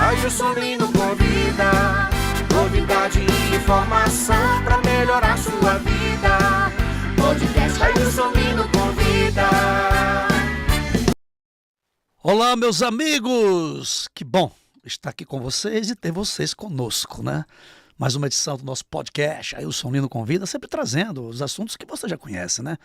Ailson Lino convida, novidade e informação pra melhorar sua vida. Podcast Ailson Lino convida. Olá, meus amigos! Que bom estar aqui com vocês e ter vocês conosco, né? Mais uma edição do nosso podcast Ailson Lino convida, sempre trazendo os assuntos que você já conhece, né?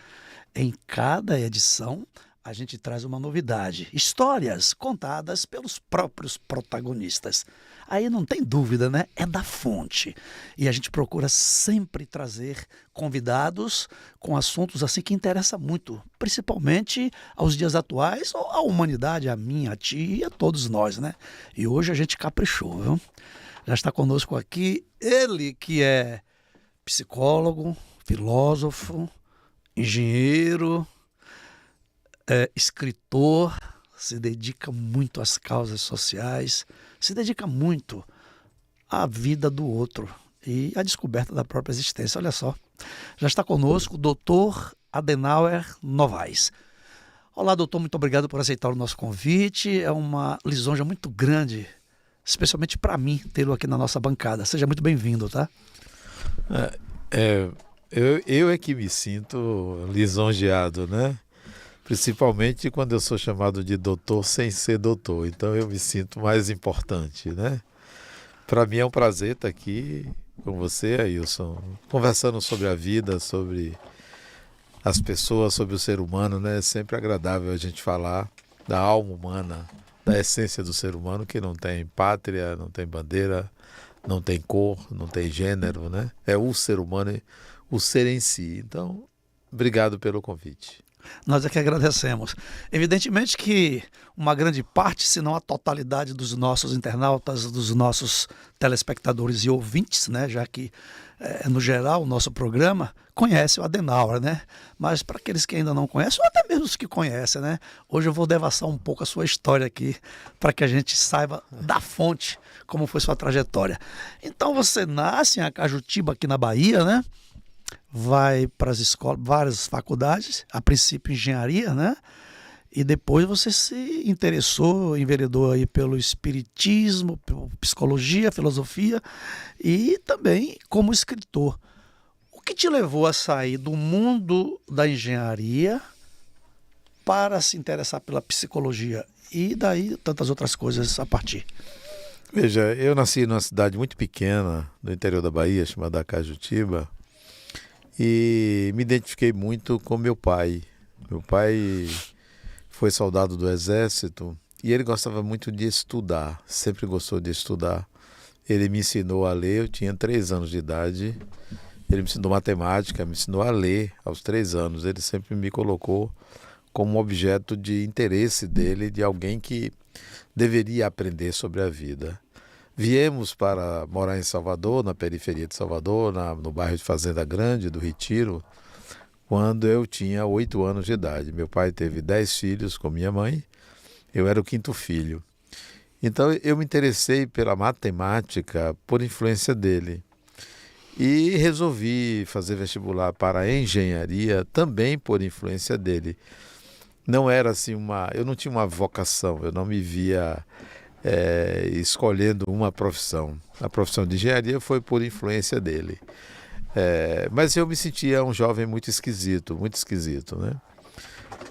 Em cada edição, a gente traz uma novidade, histórias contadas pelos próprios protagonistas. Aí não tem dúvida, né? É da fonte. E a gente procura sempre trazer convidados com assuntos assim que interessam muito, principalmente aos dias atuais, ou à humanidade, a mim, a ti e a todos nós, né? E hoje a gente caprichou, viu? Já está conosco aqui ele que é psicólogo, filósofo, engenheiro, escritor, se dedica muito às causas sociais, se dedica muito à vida do outro e à descoberta da própria existência. Olha só, já está conosco o Dr. Adenauer Novaes. Olá, doutor, muito obrigado por aceitar o nosso convite. É uma lisonja muito grande, especialmente para mim, tê-lo aqui na nossa bancada. Seja muito bem-vindo, tá? Eu é que me sinto lisonjeado, né? Principalmente quando eu sou chamado de doutor sem ser doutor. Então eu me sinto mais importante, né? Para mim é um prazer estar aqui com você, Ailson, conversando sobre a vida, sobre as pessoas, sobre o ser humano, né? É sempre agradável a gente falar da alma humana, da essência do ser humano, que não tem pátria, não tem bandeira, não tem cor, não tem gênero, né? É o ser humano, o ser em si. Então, obrigado pelo convite. Nós é que agradecemos. Evidentemente que uma grande parte, se não a totalidade dos nossos internautas, dos nossos telespectadores e ouvintes, né, já que, no geral, o nosso programa conhece o Adenauer, né? Mas para aqueles que ainda não conhecem, ou até mesmo os que conhecem, né? Hoje eu vou devassar um pouco a sua história aqui, para que a gente saiba da fonte como foi sua trajetória. Então você nasce em Acajutiba, aqui na Bahia, né? Vai para as escolas, várias faculdades, a princípio engenharia, né? E depois você se interessou, enveredou aí pelo espiritismo, psicologia, filosofia e também como escritor. O que te levou a sair do mundo da engenharia para se interessar pela psicologia e daí tantas outras coisas a partir? Veja, eu nasci numa cidade muito pequena, no interior da Bahia, chamada Acajutiba, e me identifiquei muito com meu pai. Meu pai foi soldado do Exército e ele gostava muito de estudar, sempre gostou de estudar. Ele me ensinou a ler, eu tinha 3 anos de idade. Ele me ensinou matemática, me ensinou a ler aos 3 anos. Ele sempre me colocou como um objeto de interesse dele, de alguém que deveria aprender sobre a vida. Viemos para morar em Salvador, na periferia de Salvador, no bairro de Fazenda Grande, do Retiro, quando eu tinha 8 anos de idade. Meu pai teve 10 filhos com minha mãe, eu era o 5º filho. Então eu me interessei pela matemática por influência dele. E resolvi fazer vestibular para a engenharia também por influência dele. Não era assim eu não tinha uma vocação, eu não me via escolhendo uma profissão. A profissão de engenharia foi por influência dele. Mas eu me sentia um jovem muito esquisito, né?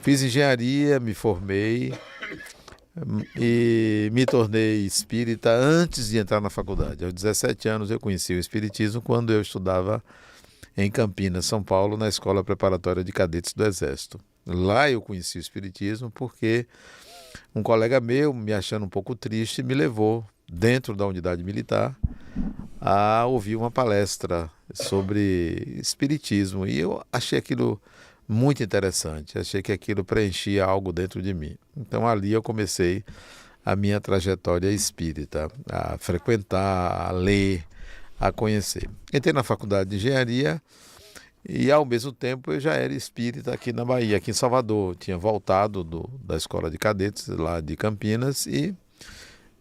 Fiz engenharia, me formei e me tornei espírita antes de entrar na faculdade. Aos 17 anos eu conheci o espiritismo quando eu estudava em Campinas, São Paulo, na Escola Preparatória de Cadetes do Exército. Lá eu conheci o espiritismo porque um colega meu, me achando um pouco triste, me levou dentro da unidade militar a ouvir uma palestra sobre espiritismo. E eu achei aquilo muito interessante, achei que aquilo preenchia algo dentro de mim. Então ali eu comecei a minha trajetória espírita, a frequentar, a ler, a conhecer. Entrei na faculdade de engenharia e ao mesmo tempo eu já era espírita aqui na Bahia, aqui em Salvador. Tinha voltado da escola de cadetes lá de Campinas e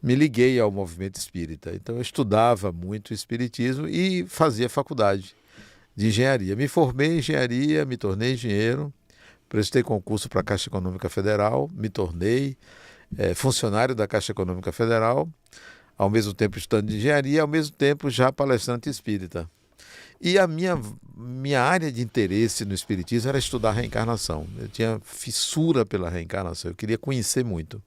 me liguei ao movimento espírita. Então eu estudava muito o espiritismo e fazia faculdade de engenharia. Me formei em engenharia, me tornei engenheiro, prestei concurso para a Caixa Econômica Federal, me tornei funcionário da Caixa Econômica Federal. ao mesmo tempo estudante de engenharia, ao mesmo tempo já palestrante espírita. E a minha área de interesse no espiritismo era estudar a reencarnação. Eu tinha fissura pela reencarnação, eu queria conhecer muito.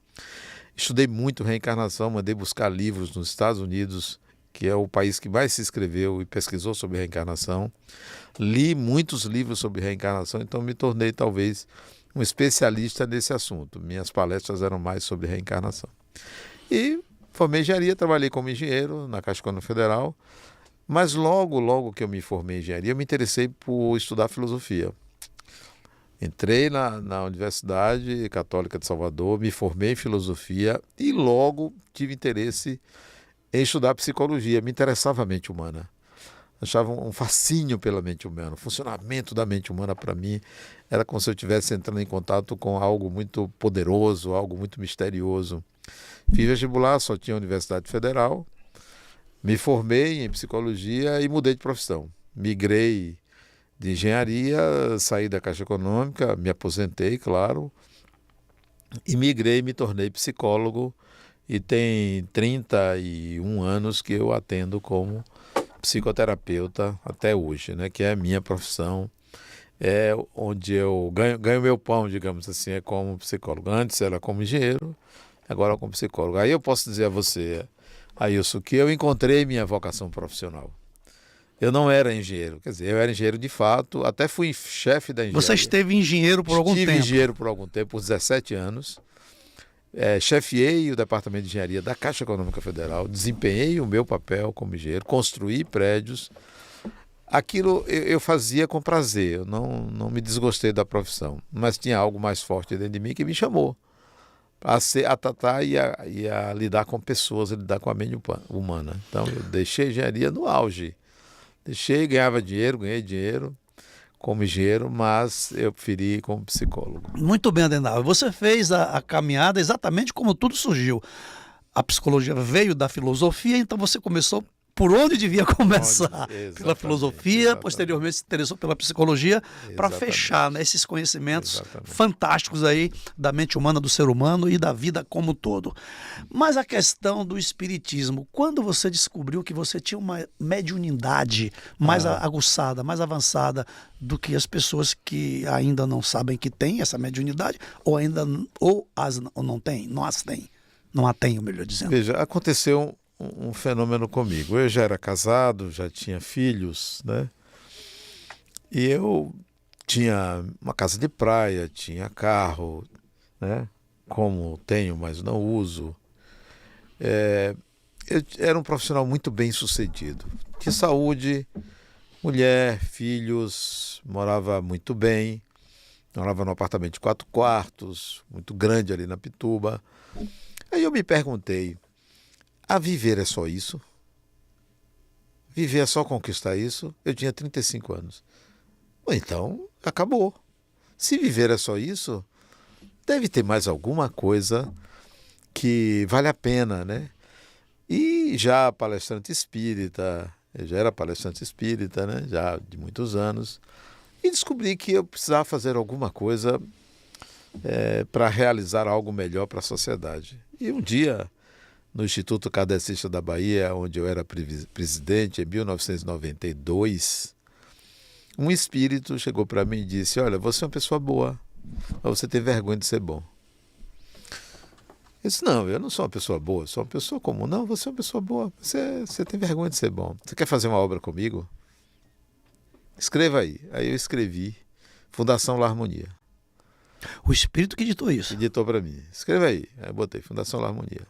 Estudei muito reencarnação, mandei buscar livros nos Estados Unidos, que é o país que mais se escreveu e pesquisou sobre reencarnação. Li muitos livros sobre reencarnação, então me tornei talvez um especialista nesse assunto. Minhas palestras eram mais sobre reencarnação. E formei engenharia, trabalhei como engenheiro na Caixa Econômica Federal, mas logo que eu me formei em engenharia, eu me interessei por estudar filosofia. Entrei na Universidade Católica de Salvador, me formei em filosofia e logo tive interesse em estudar psicologia. Me interessava a mente humana. Achava um fascínio pela mente humana. O funcionamento da mente humana, para mim, era como se eu estivesse entrando em contato com algo muito poderoso, algo muito misterioso. Fiz vestibular, só tinha a Universidade Federal. Me formei em psicologia e mudei de profissão. Migrei de engenharia, saí da Caixa Econômica, me aposentei, claro, e migrei e me tornei psicólogo. E tem 31 anos que eu atendo como psicoterapeuta até hoje, né? Que é a minha profissão, é onde eu ganho meu pão, digamos assim, é como psicólogo. Antes era como engenheiro, agora como psicólogo. Aí eu posso dizer a você, Ailson, que eu encontrei minha vocação profissional. Eu não era engenheiro, quer dizer, eu era engenheiro de fato, até fui chefe da engenharia. Você esteve engenheiro por algum tempo? Estive engenheiro por algum tempo, por 17 anos. Chefiei o Departamento de Engenharia da Caixa Econômica Federal, desempenhei o meu papel como engenheiro, construí prédios. Aquilo eu fazia com prazer, eu não me desgostei da profissão, mas tinha algo mais forte dentro de mim que me chamou a tratar e a lidar com pessoas, a lidar com a mente humana. Então eu deixei a engenharia no auge. Ganhei dinheiro como engenheiro, mas eu preferi ir como psicólogo. Muito bem, Adenauer. Você fez a caminhada exatamente como tudo surgiu. A psicologia veio da filosofia, então você começou por onde devia começar. Pela filosofia, exatamente. Posteriormente se interessou pela psicologia, para fechar, né, esses conhecimentos fantásticos aí da mente humana, do ser humano e da vida como um todo. Mas a questão do espiritismo, quando você descobriu que você tinha uma mediunidade mais aguçada, mais avançada do que as pessoas que ainda não sabem que têm essa mediunidade, ou não têm, não a têm, melhor dizendo. Veja, aconteceu um fenômeno comigo. Eu já era casado, já tinha filhos, né? E eu tinha uma casa de praia, tinha carro, né? Como tenho, mas não uso. Eu era um profissional muito bem sucedido. Tinha saúde, mulher, filhos, morava muito bem. Morava num apartamento de 4 quartos, muito grande ali na Pituba. Aí eu me perguntei, a viver é só isso? Viver é só conquistar isso? Eu tinha 35 anos. Então, acabou. Se viver é só isso, deve ter mais alguma coisa que vale a pena, né? E já palestrante espírita, eu já era palestrante espírita, né? Já de muitos anos. E descobri que eu precisava fazer alguma coisa para realizar algo melhor para a sociedade. E um dia, no Instituto Kardecista da Bahia, onde eu era presidente, em 1992, um espírito chegou para mim e disse, olha, você é uma pessoa boa, mas você tem vergonha de ser bom. Eu disse, não, eu não sou uma pessoa boa, sou uma pessoa comum. Não, você é uma pessoa boa, você tem vergonha de ser bom. Você quer fazer uma obra comigo? Escreva aí. Aí eu escrevi Fundação La Harmonia. O espírito que editou isso? Editou para mim. Escreva aí. Aí eu botei Fundação La Harmonia.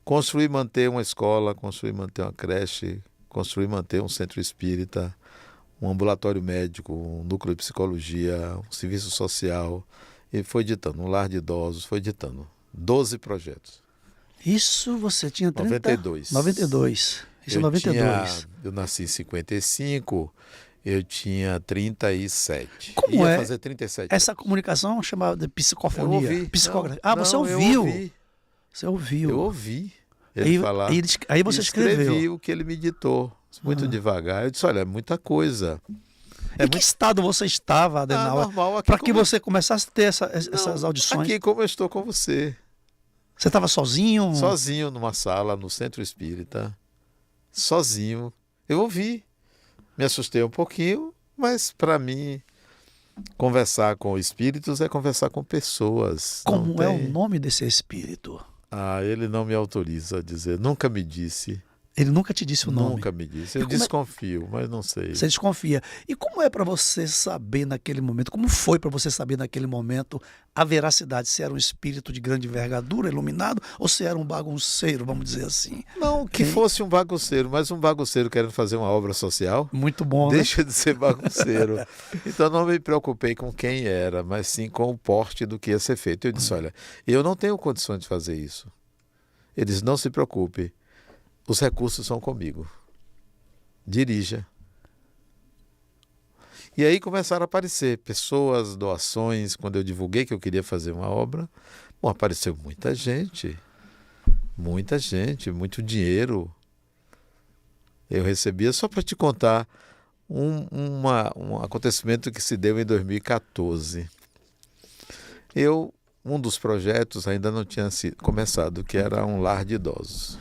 Construir e manter uma escola, construir e manter uma creche, construir e manter um centro espírita, um ambulatório médico, um núcleo de psicologia, um serviço social. E foi editando, um lar de idosos, foi editando 12 projetos. Isso você tinha 92. 92. Isso é 92. Eu nasci em 55, eu tinha 37. Como Ia fazer 37. Essa comunicação chamada de psicofonia? Eu ouvi. Psicógrafo. Eu Você ouviu? ouvi. Você ouviu. Eu ouvi ele falar. Aí você escreveu. Escrevi o que ele me ditou, muito devagar. Eu disse, olha, é muita coisa. Em que estado você estava, Adenauer, normal, para que você começasse a ter essas audições? Aqui como eu estou com você. Você estava sozinho? Sozinho numa sala no Centro Espírita, sozinho. Eu ouvi, me assustei um pouquinho, mas para mim conversar com espíritos é conversar com pessoas. Como é o nome desse espírito? Ele não me autoriza a dizer, nunca me disse. Ele nunca te disse o nome? Nunca me disse. Eu desconfio, mas não sei. Você desconfia. E como é para você saber naquele momento, como foi para você saber naquele momento a veracidade, se era um espírito de grande envergadura, iluminado, ou se era um bagunceiro, vamos dizer assim? Não, que fosse um bagunceiro, mas um bagunceiro querendo fazer uma obra social. Muito bom, deixa de ser bagunceiro. Então não me preocupei com quem era, mas sim com o porte do que ia ser feito. Eu disse, olha, eu não tenho condições de fazer isso. Ele disse, não se preocupe. Os recursos são comigo. Dirija. E aí começaram a aparecer pessoas, doações. Quando eu divulguei que eu queria fazer uma obra, apareceu muita gente, muito dinheiro. Eu recebia, só para te contar, um acontecimento que se deu em 2014. Um dos projetos ainda não tinha começado, que era um lar de idosos.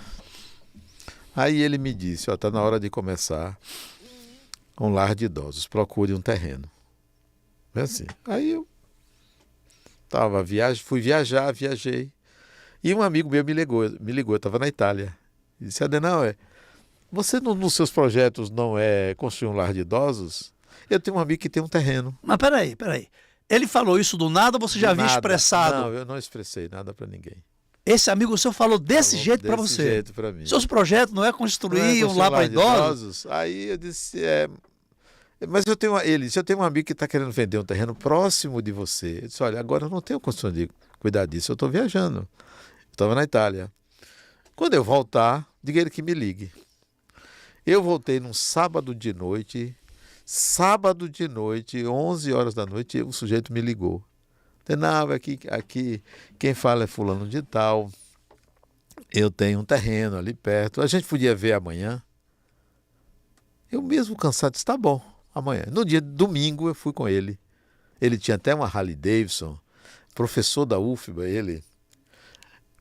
Aí ele me disse, está na hora de começar um lar de idosos, procure um terreno. É assim. Aí eu viajei. E um amigo meu me ligou, eu estava na Itália. E disse, Adenauer, você nos seus projetos não é construir um lar de idosos? Eu tenho um amigo que tem um terreno. Mas peraí. Ele falou isso do nada ou você já havia expressado? Não, eu não expressei nada para ninguém. Esse amigo seu falou desse jeito para você? Desse jeito para mim. Seus projetos não é construir um lar para idosos? Aí eu disse, mas eu tenho um amigo que está querendo vender um terreno próximo de você. Eu disse, olha, agora eu não tenho condição de cuidar disso, eu estou viajando. Eu estava na Itália. Quando eu voltar, diga ele que me ligue. Eu voltei num sábado de noite, 11 horas da noite, o sujeito me ligou. Não, aqui quem fala é fulano de tal, eu tenho um terreno ali perto, a gente podia ver amanhã. Eu mesmo cansado disse, tá bom, amanhã. No dia de domingo eu fui com ele. Ele tinha até uma Harley Davidson, professor da UFBA,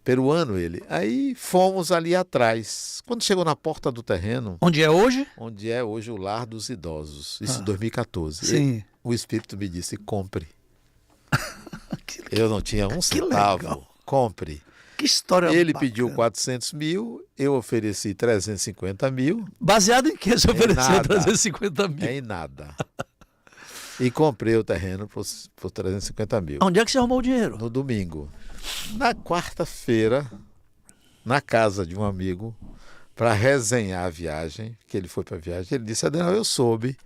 peruano ele. Aí fomos ali atrás. Quando chegou na porta do terreno... Onde é hoje? Onde é hoje o Lar dos Idosos, isso em 2014. Sim. O espírito me disse, compre. Eu não tinha um centavo. Legal. Compre. Que história Ele bacana. pediu 400 mil, eu ofereci 350 mil. Baseado em que você ofereceu nada. 350 mil? Em nada. E comprei o terreno por 350 mil. Onde é que você arrumou o dinheiro? No domingo. Na quarta-feira, na casa de um amigo, para resenhar a viagem, que ele foi para a viagem, ele disse, Adenauer, eu soube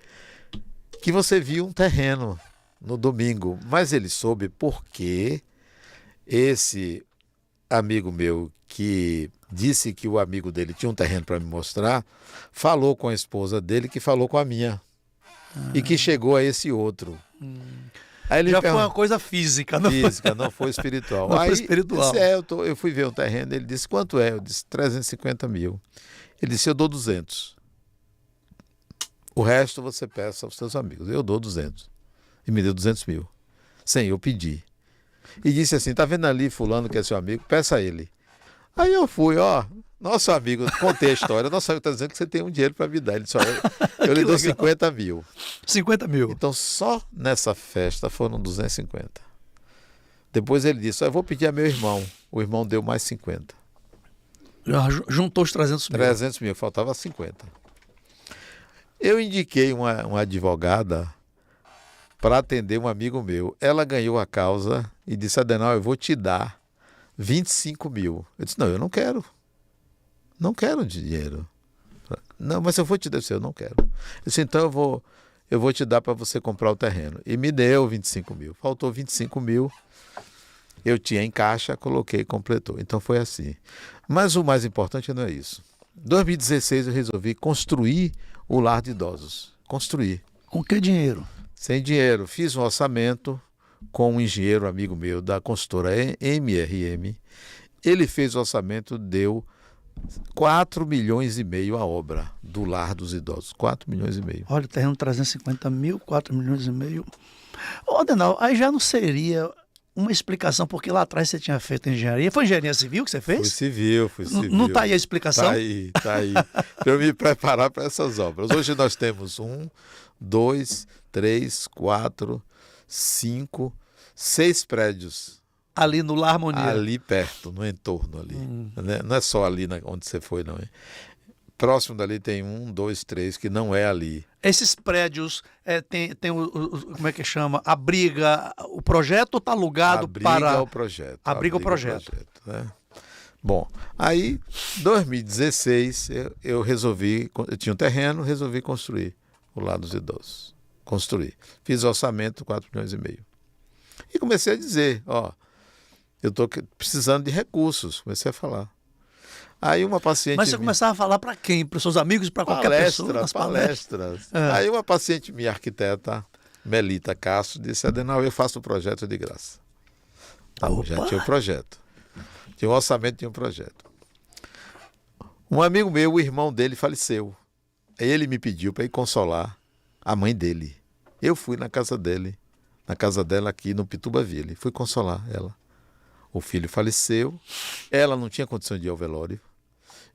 que você viu um terreno no domingo, mas ele soube porque esse amigo meu que disse que o amigo dele tinha um terreno para me mostrar, falou com a esposa dele que falou com a minha e que chegou a esse outro. Aí ele já foi uma coisa física, não física, não foi espiritual. Não aí, foi espiritual. Eu fui ver um terreno, ele disse, quanto é? Eu disse, 350 mil. Ele disse, eu dou 200. O resto você peça aos seus amigos. Eu dou 200. E me deu 200 mil. Sem eu pedir. E disse assim, tá vendo ali fulano que é seu amigo? Peça a ele. Aí eu fui, nosso amigo, contei a história, nosso amigo está dizendo que você tem um dinheiro para me dar. Ele disse, eu lhe dou 50 mil. 50 mil. Então só nessa festa foram 250. Depois ele disse, eu vou pedir a meu irmão. O irmão deu mais 50. Já juntou os 300 mil. 300 mil, faltava 50. Eu indiquei uma advogada para atender um amigo meu. Ela ganhou a causa e disse, Adenauer, eu vou te dar 25 mil. Eu disse, não, eu não quero. Não quero dinheiro. Não, mas eu vou te dar. Eu não quero. Eu disse, então eu vou te dar para você comprar o terreno. E me deu 25 mil. Faltou 25 mil. Eu tinha em caixa, coloquei e completou. Então foi assim. Mas o mais importante não é isso. Em 2016 eu resolvi construir o lar de idosos. Construir. Com que dinheiro? Sem dinheiro. Fiz um orçamento com um engenheiro amigo meu da consultora MRM. Ele fez o orçamento, deu 4 milhões e meio a obra do Lar dos Idosos. 4 milhões e meio. Olha, terreno 350 mil, 4 milhões e meio. Ô, Adenauer, aí já não seria uma explicação, porque lá atrás você tinha feito engenharia. Foi engenharia civil que você fez? Fui civil. Não está aí a explicação? Tá aí. Para eu me preparar para essas obras. Hoje nós temos 1, 2, 3, 4, 5, 6 prédios. Ali no Lar Harmonia. Ali perto, no entorno ali. Não é só ali onde você foi, não. Próximo dali tem 1, 2, 3, que não é ali. Esses prédios tem como é que chama? Abriga o projeto ou está alugado para... O projeto. Abriga o projeto. Né? Bom, aí, 2016, eu resolvi, eu tinha um terreno, resolvi construir o Lar dos Idosos. Construí. Fiz orçamento, 4,5 milhões. E comecei a dizer, eu estou precisando de recursos. Comecei a falar. Aí uma paciente... Mas você começava a falar para quem? Para os seus amigos, para qualquer pessoa? Nas Palestras. Aí uma paciente minha, arquiteta, Melita Castro, disse, Adenal, eu faço o projeto de graça. Então, já tinha o projeto. Tinha um orçamento, tinha um projeto. Um amigo meu, o irmão dele faleceu. Aí ele me pediu para ir consolar a mãe dele. Eu fui na casa dele, na casa dela aqui no Pitubaville. Fui consolar ela. O filho faleceu, ela não tinha condição de ir ao velório,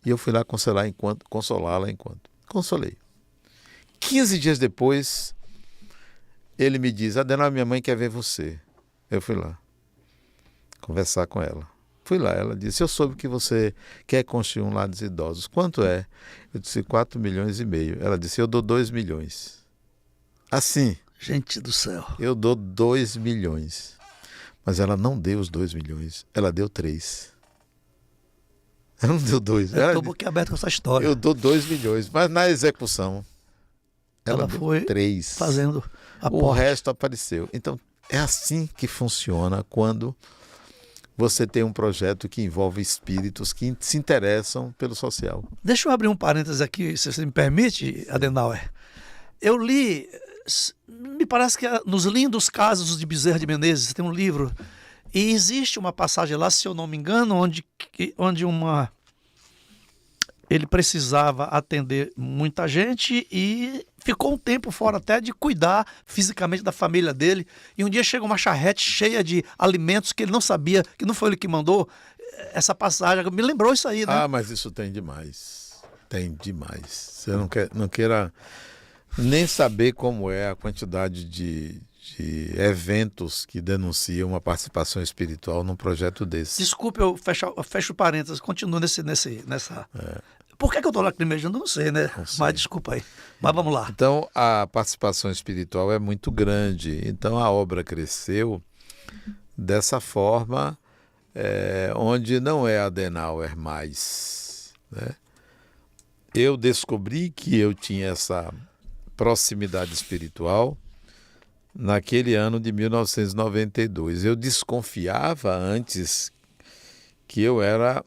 e eu fui lá consolá-la enquanto. Consolei. 15 dias depois, ele me diz, Adenal, minha mãe quer ver você. Eu fui lá conversar com ela. Fui lá, ela disse, eu soube que você quer construir um lar dos idosos. Quanto é? Eu disse, 4,5 milhões. Ela disse, eu dou 2 milhões. Assim. Gente do céu. Eu dou 2 milhões. Mas ela não deu os 2 milhões, ela deu 3. Ela não deu 2. Eu estou boquiaberto com essa história. Eu dou 2 milhões, mas na execução ela foi 3. Fazendo o resto apareceu. Então é assim que funciona quando você tem um projeto que envolve espíritos que se interessam pelo social. Deixa eu abrir um parênteses aqui, se você me permite, Adenauer. Eu li... Me parece que nos lindos casos de Bezerra de Menezes tem um livro e existe uma passagem lá, se eu não me engano, onde ele precisava atender muita gente e ficou um tempo fora até de cuidar fisicamente da família dele. E um dia chega uma charrete cheia de alimentos que ele não sabia, que não foi ele que mandou. Essa passagem me lembrou isso aí, né? Ah, mas isso tem demais. Tem demais. Você não queira nem saber como é a quantidade de eventos que denunciam uma participação espiritual num projeto desse. Desculpe, eu fecho parênteses, continuo nessa... Por que eu estou lacrimejando? Não sei, né? Não sei. Mas desculpa aí. Mas vamos lá. Então, a participação espiritual é muito grande. Então, a obra cresceu dessa forma, onde não é Adenauer mais, né? Eu descobri que eu tinha essa proximidade espiritual naquele ano de 1992. Eu desconfiava antes que eu era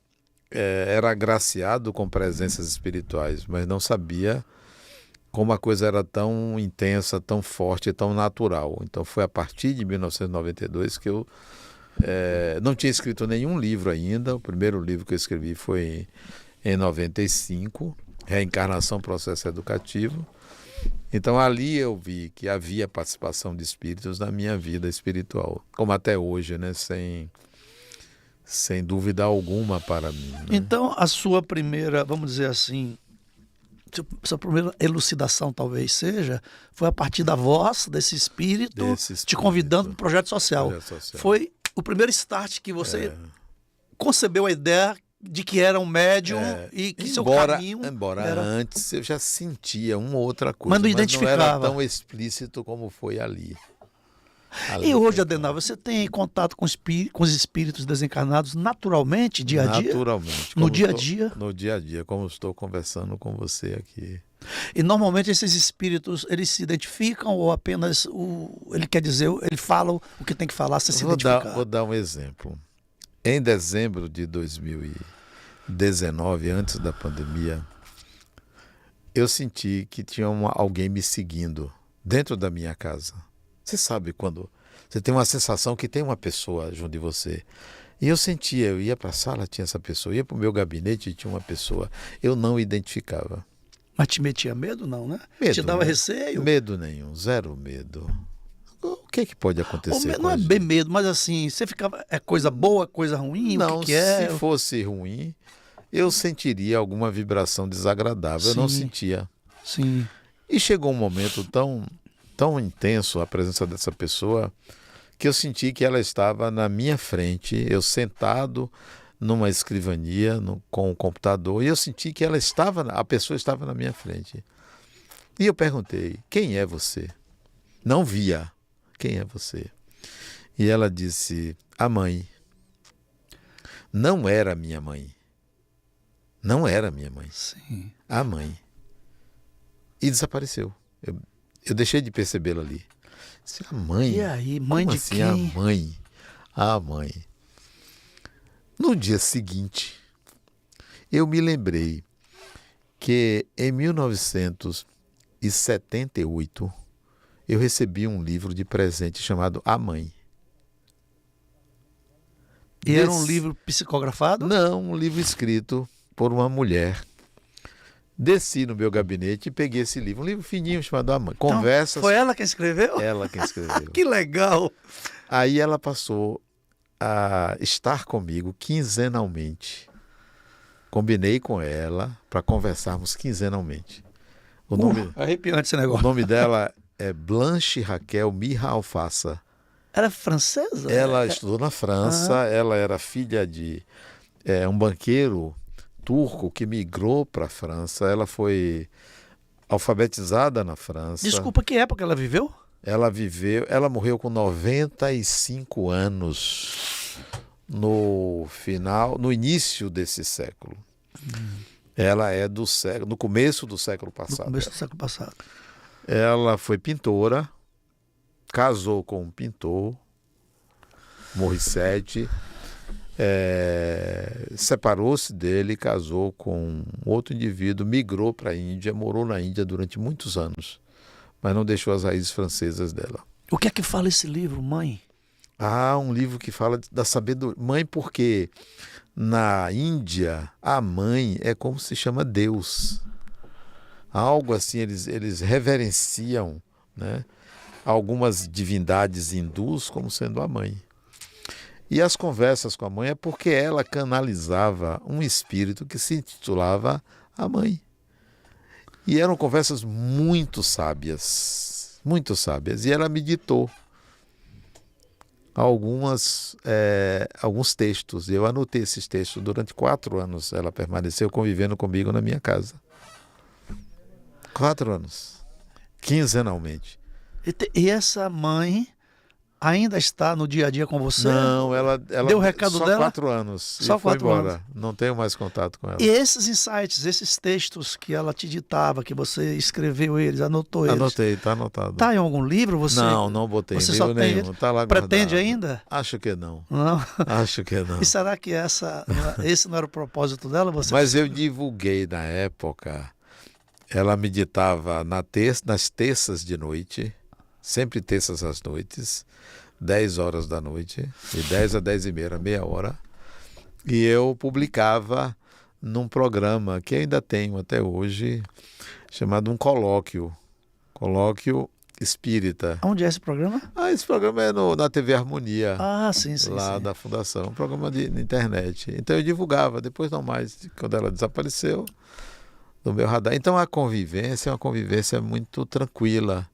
agraciado com presenças espirituais, mas não sabia como a coisa era tão intensa, tão forte e tão natural. Então foi a partir de 1992 que eu não tinha escrito nenhum livro ainda. O primeiro livro que eu escrevi foi em 95, Reencarnação, Processo Educativo. Então ali eu vi que havia participação de espíritos na minha vida espiritual, como até hoje, né? Sem dúvida alguma para mim, né? Então a sua primeira, vamos dizer assim, sua primeira elucidação talvez seja, foi a partir da voz desse espírito te convidando para o projeto social. Foi o primeiro start que você concebeu a ideia de que era um médium e que seu caminho... Embora antes eu já sentia uma outra coisa, mas não identificava. Não era tão explícito como foi ali. E hoje, Adenauer, você tem contato com os espíritos desencarnados naturalmente, dia a dia? Naturalmente. No dia a dia? No dia a dia, como estou conversando com você aqui. E normalmente esses espíritos, eles se identificam ou apenas ele quer dizer, ele fala o que tem que falar sem se identificar? Vou dar um exemplo. Em dezembro de 2019, antes da pandemia, eu senti que tinha alguém me seguindo dentro da minha casa. Você sabe quando você tem uma sensação que tem uma pessoa junto de você. E eu sentia, eu ia para a sala, tinha essa pessoa, eu ia para o meu gabinete, tinha uma pessoa. Eu não identificava. Mas te metia medo, não, né? Medo, te dava receio? Medo nenhum, zero medo. O que pode acontecer com Não a é gente? bem medo, mas assim, você ficava, é coisa boa, coisa ruim, Não, o que é? se fosse ruim, eu sentiria alguma vibração desagradável. Eu não Sim. sentia. Sim, E chegou um momento tão intenso a presença dessa pessoa que eu senti que ela estava na minha frente, eu sentado numa escrivania com o computador, e eu senti que a pessoa estava na minha frente. E eu perguntei: quem é você? Não via. Quem é você? E ela disse: a mãe. Não era minha mãe. Não era minha mãe. sim. A mãe. E desapareceu. Eu deixei de percebê-la ali. Disse, a mãe? E aí, mãe Como de assim, quem? a mãe? A mãe. No dia seguinte, eu me lembrei que em 1978 eu recebi um livro de presente chamado A Mãe. E era um livro psicografado? Não, um livro escrito por uma mulher. Desci no meu gabinete e peguei esse livro, um livro fininho chamado A Mãe. Então, Conversas. foi ela quem escreveu? Ela quem escreveu. Que legal! Aí ela passou a estar comigo quinzenalmente. Combinei com ela para conversarmos quinzenalmente. Arrepiante esse O negócio. nome dela é Blanche Raquel Mirra Alfaça. Era francesa? Ela estudou na França, ela era filha de um banqueiro turco que migrou para a França. Ela foi alfabetizada na França. Desculpa, que época ela viveu? Ela morreu com 95 anos no início desse século. Ela é no começo do século No passado. começo do século passado. Ela foi pintora, casou com um pintor, Morissette, separou-se dele, casou com outro indivíduo, migrou para a Índia, morou na Índia durante muitos anos, mas não deixou as raízes francesas dela. O que é que fala esse livro, mãe? Um livro que fala da sabedoria. Mãe, porque na Índia a mãe é como se chama Deus. Algo assim, eles reverenciam, né, algumas divindades hindus como sendo a mãe. E as conversas com a mãe é porque ela canalizava um espírito que se intitulava a mãe. E eram conversas muito sábias, e ela me ditou alguns textos. Eu anotei esses textos. Durante 4 anos ela permaneceu convivendo comigo na minha casa. 4 anos, quinzenalmente. E essa mãe ainda está no dia a dia com você? Não, ela deu o recado só dela? 4 anos. Só e foi 4 embora. anos. Não tenho mais contato com ela. E esses insights, esses textos que ela te ditava, que você escreveu eles, anotou eles. Anotei, tá anotado. Tá em algum livro? Você Não botei em você livro só tem nenhum. ele? Tá lá Pretende guardado. ainda? Acho que não. Não. Acho que não. E será que esse não era o propósito dela? Mas eu divulguei na época. Ela me ditava nas terças de noite, sempre terças às noites, 10 horas da noite, de 10 a 10 e meia, meia hora. E eu publicava num programa que ainda tenho até hoje, chamado um colóquio espírita. Onde é esse programa? Esse programa é na TV Harmonia. Sim. Lá da Fundação, um programa na internet. Então eu divulgava, depois não mais, quando ela desapareceu do meu radar. Então a convivência é uma convivência muito tranquila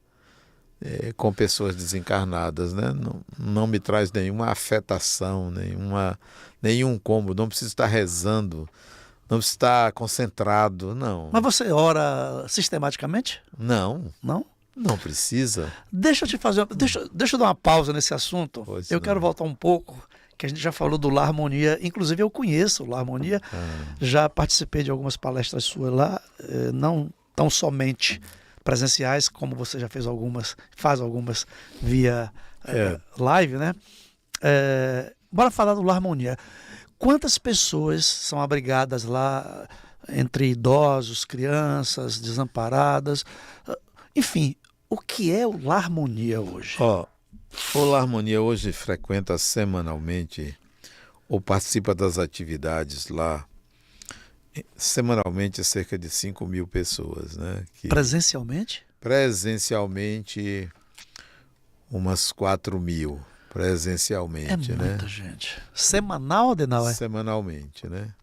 com pessoas desencarnadas, né? Não me traz nenhuma afetação, nenhum incômodo, não preciso estar rezando, não preciso estar concentrado, não. Mas você ora sistematicamente? Não. Não? Não precisa. Deixa eu te fazer. Deixa eu dar uma pausa nesse assunto. Pois eu não. quero voltar um pouco, que a gente já falou do Lar Harmonia. Inclusive, eu conheço o Lar Harmonia. Já participei de algumas palestras suas lá, não tão somente presenciais, como você já faz algumas via live, né? Bora falar do Lar Harmonia. Quantas pessoas são abrigadas lá, entre idosos, crianças, desamparadas? Enfim, o que é o Lar Harmonia hoje? O Lar Harmonia hoje frequenta semanalmente ou participa das atividades lá, semanalmente cerca de 5.000 pessoas, né? Presencialmente? Presencialmente, umas 4.000 presencialmente, É né? muita gente. Semanal, Adenal? Semanalmente, né?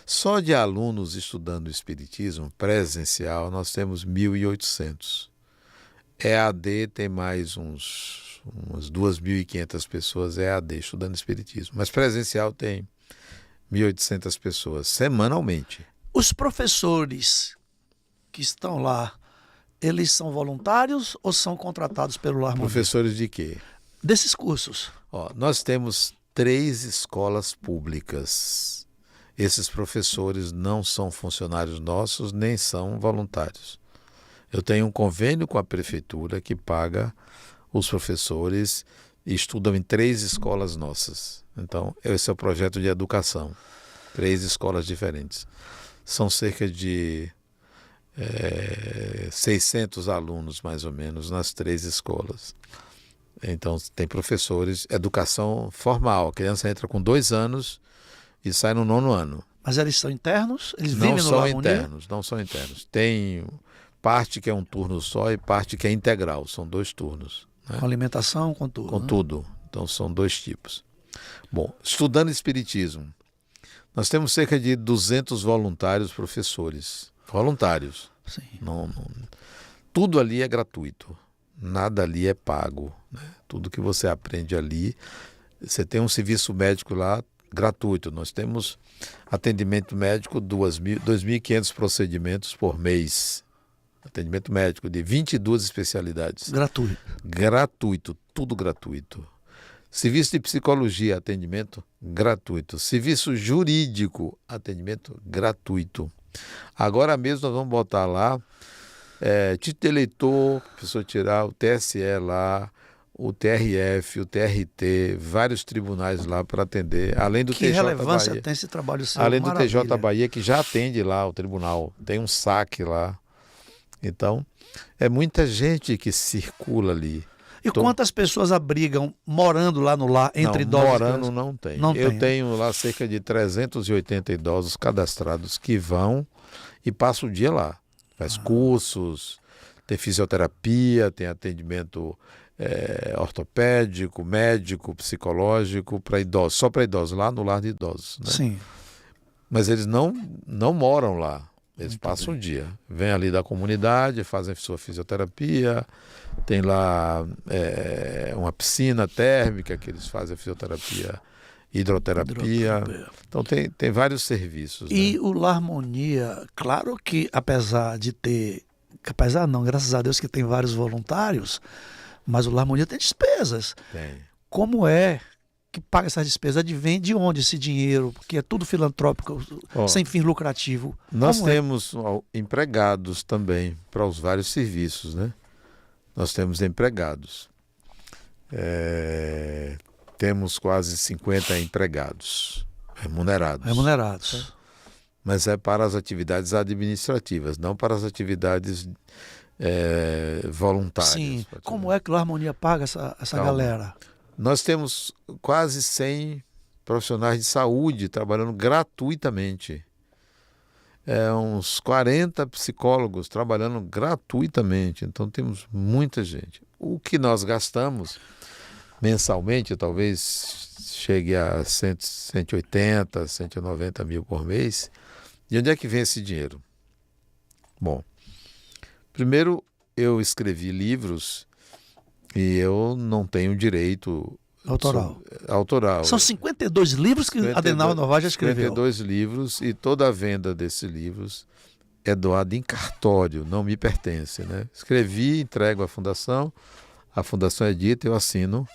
Só de alunos estudando o Espiritismo presencial, nós temos 1.800. EAD tem mais umas 2.500 pessoas EAD estudando Espiritismo. Mas presencial tem 1.800 pessoas, semanalmente. Os professores que estão lá, eles são voluntários ou são contratados pelo Lar Harmonia? Professores de quê? Desses cursos. Ó, nós temos 3 escolas públicas. Esses professores não são funcionários nossos, nem são voluntários. Eu tenho um convênio com a prefeitura que paga os professores e estudam em 3 escolas nossas. Então, esse é o projeto de educação. 3 escolas diferentes. São cerca de 600 alunos, mais ou menos, nas 3 escolas. Então, tem professores, educação formal. A criança entra com 2 anos e sai no 9º ano. Mas eles são internos? Eles Não vivem no são Lar Harmonia? internos, não são internos. Tem parte que é um turno só e parte que é integral. São 2 turnos. Né? Com alimentação, com tudo. Com né? tudo. Então, são 2 tipos. Bom, estudando Espiritismo, nós temos cerca de 200 voluntários professores. Voluntários. Sim. Tudo ali é gratuito. Nada ali é pago. Né? Tudo que você aprende ali. Você tem um serviço médico lá gratuito. Nós temos atendimento médico, 2.500 procedimentos por mês. Atendimento médico de 22 especialidades. Gratuito. Gratuito, tudo gratuito. Serviço de psicologia, atendimento gratuito. Serviço jurídico, atendimento gratuito. Agora mesmo nós vamos botar lá título de eleitor, a pessoa tirar o TSE lá, o TRF, o TRT, vários tribunais lá para atender, além do Que TJ relevância Bahia. tem esse trabalho seu? Além do Maravilha. TJ Bahia, que já atende lá o tribunal, tem um saque lá. Então, é muita gente que circula ali. E quantas pessoas abrigam morando lá no lar, entre idosos? Morando não tem. Não Eu tem, né? tenho lá cerca de 380 idosos cadastrados que vão e passam o dia lá. Faz cursos, tem fisioterapia, tem atendimento ortopédico, médico, psicológico para idosos, só para idosos, lá no lar de idosos. Né? Sim. Mas eles não moram lá. Eles passam o dia. Vêm ali da comunidade, fazem sua fisioterapia, tem lá uma piscina térmica que eles fazem a fisioterapia, hidroterapia. Então tem vários serviços. E né? o Lar Harmonia, claro que apesar de ter, apesar não, graças a Deus que tem vários voluntários, mas o Lar Harmonia tem despesas. Tem. Como é que paga essas despesas? Advém de onde esse dinheiro? Porque é tudo filantrópico, sem fim lucrativo. Nós Como é? temos empregados também para os vários serviços, né? Nós temos empregados. Temos quase 50 empregados remunerados. Remunerados. Mas é para as atividades administrativas, não para as atividades voluntárias. Sim. Como é que o Lar Harmonia paga essa Calma. galera? Nós temos quase 100 profissionais de saúde trabalhando gratuitamente. Uns 40 psicólogos trabalhando gratuitamente. Então temos muita gente. O que nós gastamos mensalmente, talvez chegue a 180, 190 mil por mês. De onde é que vem esse dinheiro? Bom, primeiro eu escrevi livros e eu não tenho direito autoral. São 52 livros que Adenauer Novaes já escreveu. 52 livros e toda a venda desses livros é doada em cartório, não me pertence. Né? Escrevi, entrego à fundação, a fundação edita, eu assino,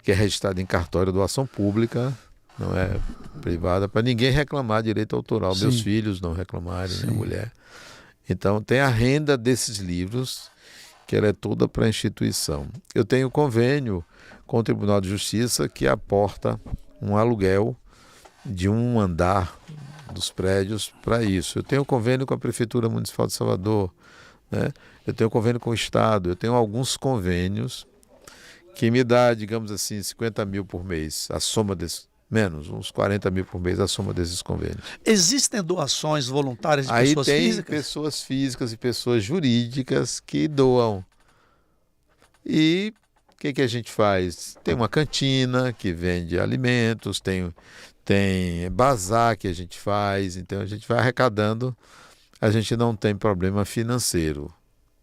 que é registrado em cartório, doação pública, não é privada, para ninguém reclamar direito autoral. Sim. Meus filhos não reclamarem, Sim. minha mulher. Então tem a renda desses livros, que ela é toda para a instituição. Eu tenho convênio com o Tribunal de Justiça que aporta um aluguel de um andar dos prédios para isso. Eu tenho convênio com a Prefeitura Municipal de Salvador, né? Eu tenho convênio com o Estado, eu tenho alguns convênios que me dá, digamos assim, 50 mil por mês, a soma desses, menos, uns 40 mil por mês, a soma desses convênios. Existem doações voluntárias de Aí pessoas tem físicas? pessoas físicas e pessoas jurídicas que doam. E que a gente faz? Tem uma cantina que vende alimentos, tem bazar que a gente faz, então a gente vai arrecadando, a gente não tem problema financeiro.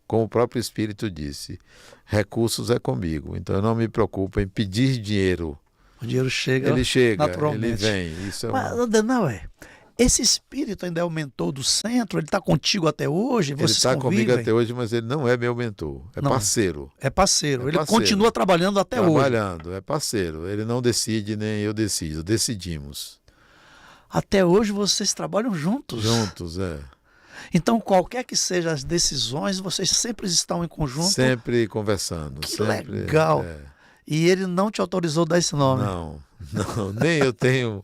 Como o próprio Espírito disse, recursos é comigo, então eu não me preocupo em pedir dinheiro. O dinheiro chega naturalmente. Ele vem. Isso é Mas, Adenauer, esse espírito ainda aumentou do centro? Ele está contigo até hoje? Ele Vocês está convivem? comigo até hoje, mas ele não é meu mentor, é Não. parceiro. É parceiro. É Ele parceiro. continua trabalhando até hoje. Trabalhando, é parceiro. Ele não decide, nem eu decido. Decidimos. Até hoje vocês trabalham juntos. Juntos, é. Então, qualquer que sejam as decisões, vocês sempre estão em conjunto. Sempre conversando. Que sempre, legal. é. E ele não te autorizou a dar esse nome. Não, nem eu tenho.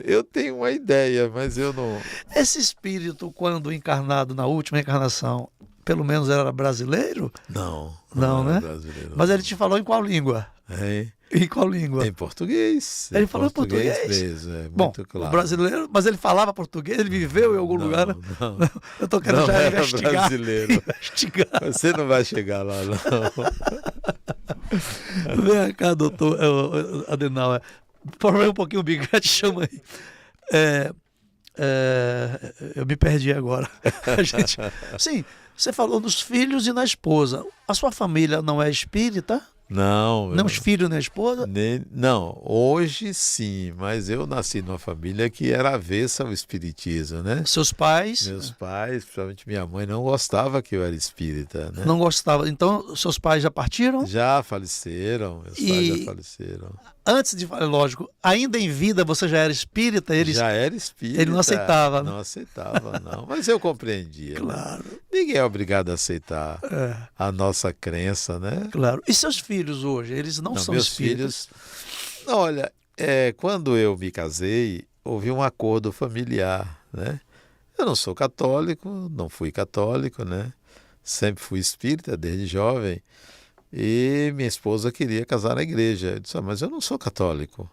Eu tenho uma ideia, mas eu não. Esse espírito, quando encarnado na última encarnação, pelo menos era brasileiro? Não, Não, era né? brasileiro. Mas ele te falou em qual língua? Hein? Em qual língua? Em português. Ele falou em português? Mesmo, é Bom, muito claro. o brasileiro, mas ele falava português, ele viveu em algum lugar, né? Não. Eu tô querendo Não já era investigar. brasileiro. Investigar. Você não vai chegar lá, não. Vem cá, doutor Adenauer. Por favor, um pouquinho o bigode, chama aí. Eu me perdi agora. Sim, você falou nos filhos e na esposa. A sua família não é espírita? Não. Nem os filhos nem a esposa? Não, hoje sim, mas eu nasci numa família que era avessa ao espiritismo, né? Seus pais? Meus pais, principalmente minha mãe, não gostava que eu era espírita, né? Não gostavam. Então, seus pais já partiram? Já faleceram, meus pais já faleceram. Antes de falar, lógico, ainda em vida você já era espírita? Já era espírita. Ele não aceitava, né? Não aceitava, não. Mas eu compreendia. Claro. Né? Ninguém é obrigado a aceitar a nossa crença, né? Claro. E seus filhos hoje? Eles não são meus espíritas? Filhos, olha, quando eu me casei, houve um acordo familiar, né? Eu não sou católico, não fui católico, né? Sempre fui espírita desde jovem. E minha esposa queria casar na igreja. Eu disse, mas eu não sou católico.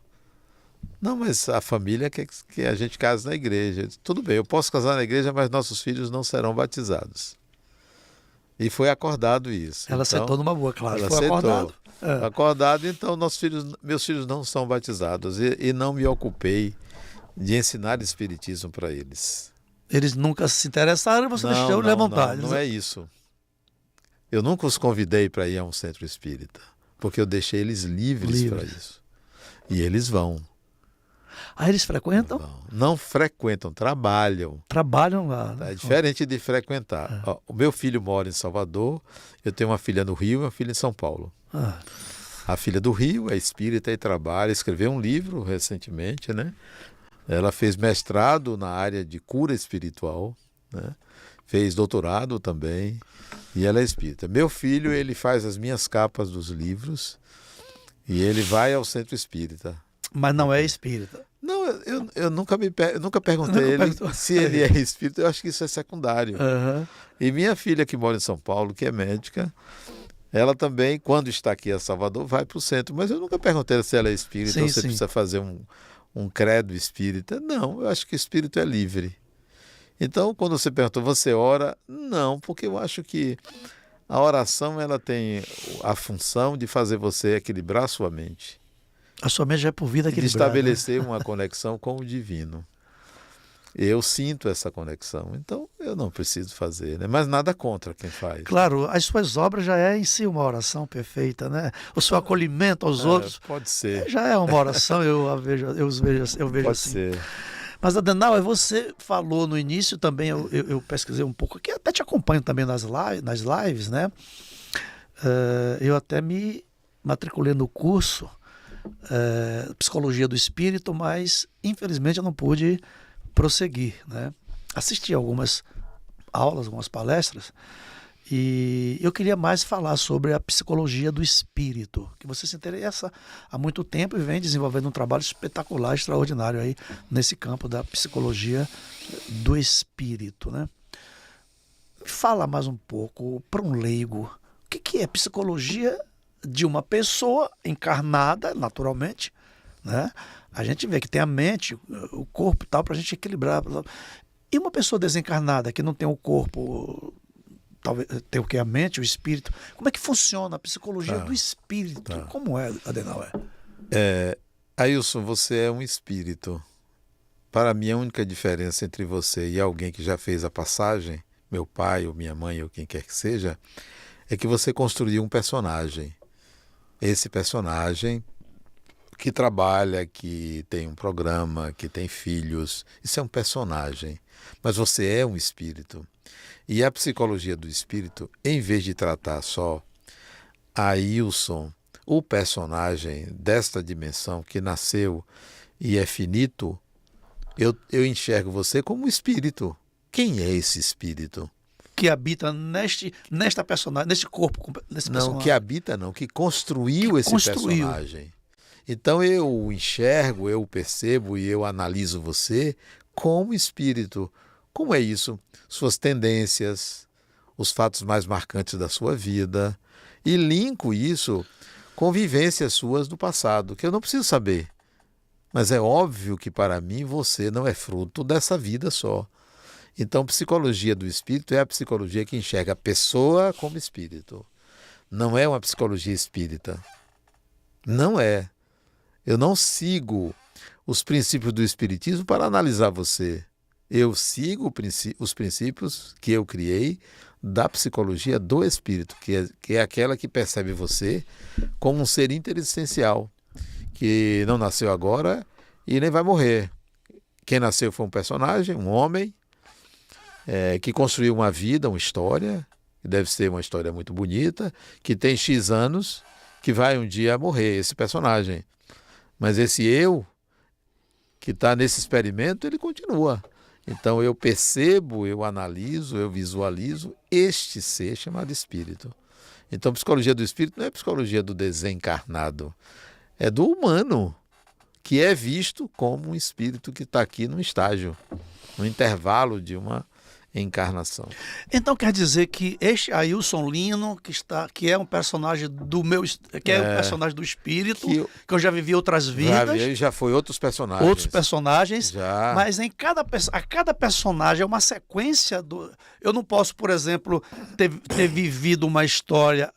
Não, mas a família quer que a gente case na igreja. Eu disse, tudo bem, eu posso casar na igreja, mas nossos filhos não serão batizados. E foi acordado isso. Ela então, aceitou numa boa, claro. Ela Foi aceitou. acordado. Acordado, então meus filhos não são batizados. E não me ocupei de ensinar espiritismo para eles. Eles nunca se interessaram e você deixou ele à vontade. Não é isso. Eu nunca os convidei para ir a um centro espírita, porque eu deixei eles livres para isso. E eles vão. Ah, eles frequentam? Não frequentam, trabalham. Trabalham lá. É diferente de frequentar. Ó, o meu filho mora em Salvador, eu tenho uma filha no Rio e uma filha em São Paulo. A filha do Rio é espírita e trabalha, escreveu um livro recentemente, né? Ela fez mestrado na área de cura espiritual, né? Fez doutorado também. E ela é espírita. Meu filho, ele faz as minhas capas dos livros e ele vai ao centro espírita. Mas não é espírita? Não, eu nunca perguntei a ele se ele é espírita. Eu acho que isso é secundário. E minha filha, que mora em São Paulo, que é médica, ela também, quando está aqui em Salvador, vai para o centro. Mas eu nunca perguntei se ela é espírita ou se precisa fazer um credo espírita. Não, eu acho que o espírito é livre. Então, quando você perguntou, você ora? Não, porque eu acho que a oração ela tem a função de fazer você equilibrar a sua mente. A sua mente já é por vida equilibrada. De estabelecer uma conexão com o divino. Eu sinto essa conexão, então eu não preciso fazer, né? Mas nada contra quem faz. Claro, as suas obras já é em si uma oração perfeita, né? O seu acolhimento aos outros pode ser. Já é uma oração, eu vejo pode assim. Ser. Mas, Adenauer, você falou no início também, eu pesquisei um pouco aqui, até te acompanho também nas lives, né? Eu até me matriculei no curso Psicologia do Espírito, mas infelizmente eu não pude prosseguir, né? Assisti algumas aulas, algumas palestras, e eu queria mais falar sobre a psicologia do espírito, que você se interessa há muito tempo e vem desenvolvendo um trabalho espetacular, extraordinário aí nesse campo da psicologia do espírito, né? Me fala mais um pouco, para um leigo, o que é psicologia de uma pessoa encarnada, naturalmente, né? A gente vê que tem a mente, o corpo e tal, para a gente equilibrar. E uma pessoa desencarnada, que não tem o corpo talvez tem o que? A mente, o espírito. Como é que funciona a psicologia do espírito? Tá. Como é, Adenauer? Ailson, você é um espírito. Para mim, a única diferença entre você e alguém que já fez a passagem, meu pai ou minha mãe ou quem quer que seja, é que você construiu um personagem. Esse personagem que trabalha, que tem um programa, que tem filhos, isso é um personagem. Mas você é um espírito. E a psicologia do espírito, em vez de tratar só Ailson, o personagem desta dimensão que nasceu e é finito, eu enxergo você como um espírito. Quem é esse espírito? Que habita nesta personagem, neste corpo desse personagem. Não, que habita não, que construiu esse personagem. Então eu enxergo, eu percebo e eu analiso você como espírito. Como é isso? Suas tendências, os fatos mais marcantes da sua vida. E linko isso com vivências suas do passado, que eu não preciso saber. Mas é óbvio que para mim você não é fruto dessa vida só. Então, psicologia do espírito é a psicologia que enxerga a pessoa como espírito. Não é uma psicologia espírita. Não é. Eu não sigo os princípios do espiritismo para analisar você. Eu sigo os princípios que eu criei da psicologia do espírito, que é aquela que percebe você como um ser interexistencial, que não nasceu agora e nem vai morrer. Quem nasceu foi um personagem, um homem, que construiu uma vida, uma história, que deve ser uma história muito bonita, que tem X anos, que vai um dia morrer, esse personagem. Mas esse eu, que está nesse experimento, ele continua. Então eu percebo, eu analiso, eu visualizo este ser chamado espírito. Então psicologia do espírito não é psicologia do desencarnado, é do humano, que é visto como um espírito que está aqui num estágio, no intervalo de uma encarnação. Então quer dizer que este Ailson Lino, que é um personagem do meu, que é um personagem do espírito, que eu já vivi outras vidas. Já foi outros personagens. Outros personagens, já. Mas a cada personagem é uma sequência do. Eu não posso, por exemplo, ter vivido uma história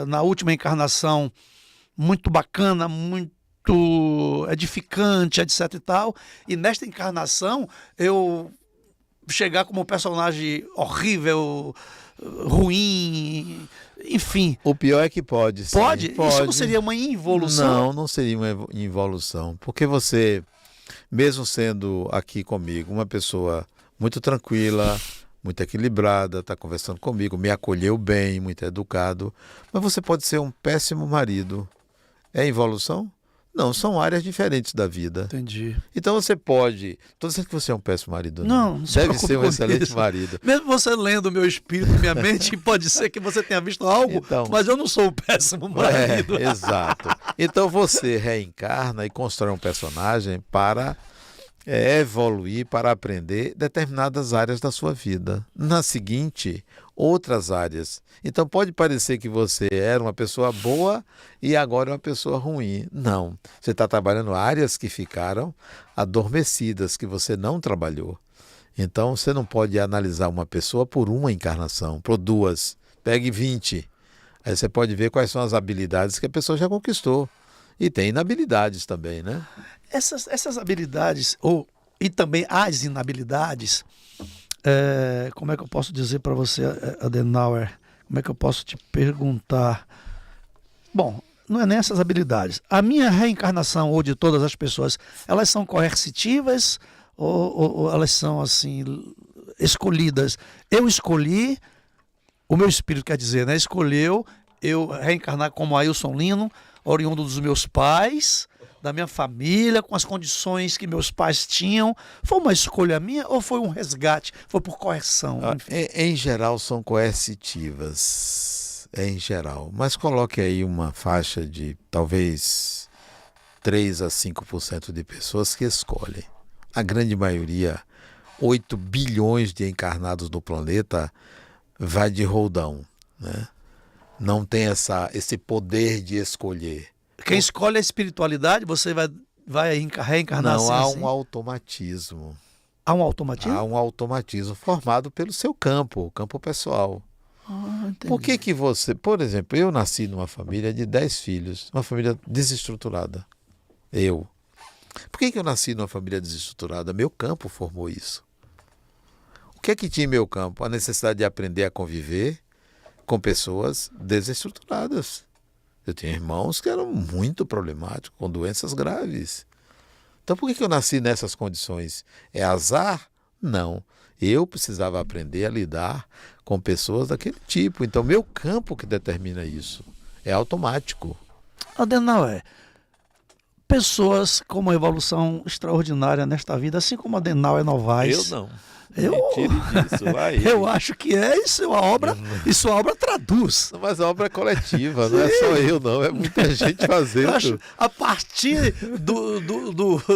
na última encarnação muito bacana, muito edificante, etc e tal, e nesta encarnação eu chegar como um personagem horrível, ruim, enfim. O pior é que pode. Sim, pode? Pode. Isso não seria uma involução? Não, não seria uma involução. Porque você, mesmo sendo aqui comigo, uma pessoa muito tranquila, muito equilibrada, está conversando comigo, me acolheu bem, muito educado, mas você pode ser um péssimo marido. É involução? Não, são áreas diferentes da vida. Entendi. Então você pode... Estou dizendo que você é um péssimo marido. Não deve ser um excelente isso. marido. Mesmo você lendo o meu espírito, minha mente, pode ser que você tenha visto algo, então, mas eu não sou um péssimo marido. Exato. Então você reencarna e constrói um personagem para evoluir, para aprender determinadas áreas da sua vida. Na seguinte, outras áreas. Então pode parecer que você era uma pessoa boa e agora é uma pessoa ruim. Não. Você está trabalhando áreas que ficaram adormecidas, que você não trabalhou. Então você não pode analisar uma pessoa por uma encarnação, por duas. Pegue 20. Aí você pode ver quais são as habilidades que a pessoa já conquistou. E tem inabilidades também, né? Essas habilidades, e também as inabilidades, como é que eu posso dizer para você, Adenauer? Como é que eu posso te perguntar? Bom, não é nem essas habilidades. A minha reencarnação, ou de todas as pessoas, elas são coercitivas ou elas são, assim, escolhidas? Eu escolhi, o meu espírito quer dizer, né? Escolheu eu reencarnar como Ailson Lino, oriundo dos meus pais, da minha família, com as condições que meus pais tinham. Foi uma escolha minha ou foi um resgate? Foi por coerção? Em geral são coercitivas, em geral. Mas coloque aí uma faixa de talvez 3 a 5% de pessoas que escolhem. A grande maioria, 8 bilhões de encarnados no planeta, vai de roldão, né? Não tem esse poder de escolher. Quem escolhe a espiritualidade, você vai reencarnar Não, há assim? um automatismo. Há um automatismo? Há um automatismo formado pelo seu campo, o campo pessoal. Entendi. Por que você... Por exemplo, eu nasci numa família de 10 filhos, uma família desestruturada. Por que eu nasci numa família desestruturada? Meu campo formou isso. O que é que tinha em meu campo? A necessidade de aprender a conviver com pessoas desestruturadas. Eu tinha irmãos que eram muito problemáticos, com doenças graves. Então por que eu nasci nessas condições? É azar? Não. Eu precisava aprender a lidar com pessoas daquele tipo. Então meu campo que determina isso. É automático. Adenauer, pessoas com uma evolução extraordinária nesta vida, assim como Adenauer Novaes. Eu não. Eu, Me tire disso, vai. eu acho que isso é uma obra, isso a obra traduz. Mas a obra é coletiva, não é só eu, não. É muita gente fazendo. Eu acho, a partir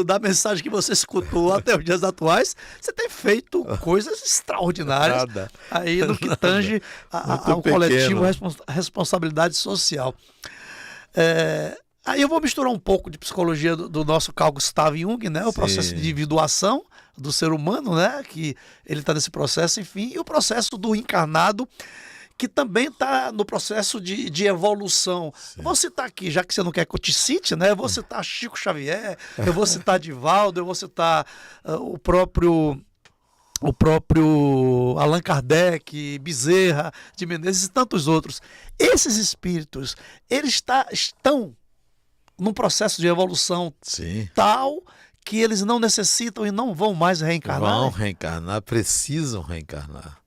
da mensagem que você escutou até os dias atuais, você tem feito coisas extraordinárias Nada. aí no que tange ao pequeno. coletivo, responsabilidade social. Aí eu vou misturar um pouco de psicologia do nosso Carl Gustav Jung, né? O processo de individuação do ser humano, né? Que ele está nesse processo, enfim, e o processo do encarnado, que também está no processo de evolução. Eu vou citar aqui, já que você não quer que eu te cite, né? Eu vou citar Chico Xavier, eu vou citar Divaldo, eu vou citar o próprio Allan Kardec, Bezerra de Menezes e tantos outros. Esses espíritos, eles estão num processo de evolução tal que eles não necessitam e não vão mais reencarnar. Vão reencarnar, precisam reencarnar.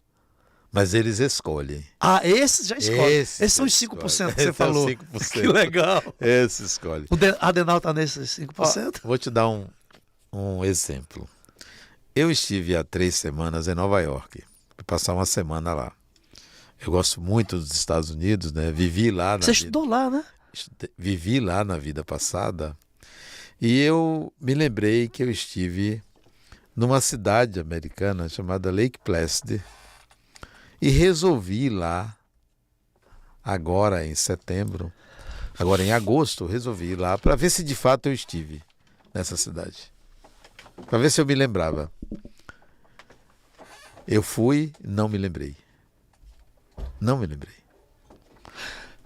Mas eles escolhem. Ah, esses já escolhem. Esses são os 5% que você falou. É 5%. Que legal. Esses escolhem. O Adenauer está nesses 5%? Vou te dar um exemplo. Eu estive há 3 semanas em Nova York. Fui passar uma semana lá. Eu gosto muito dos Estados Unidos, né? Vivi lá. Você estudou lá, né? Vivi lá na vida passada. E eu me lembrei que eu estive numa cidade americana chamada Lake Placid e resolvi ir lá, agora em setembro, agora em agosto, resolvi ir lá para ver se de fato eu estive nessa cidade. Para ver se eu me lembrava. Eu fui, não me lembrei. Não me lembrei.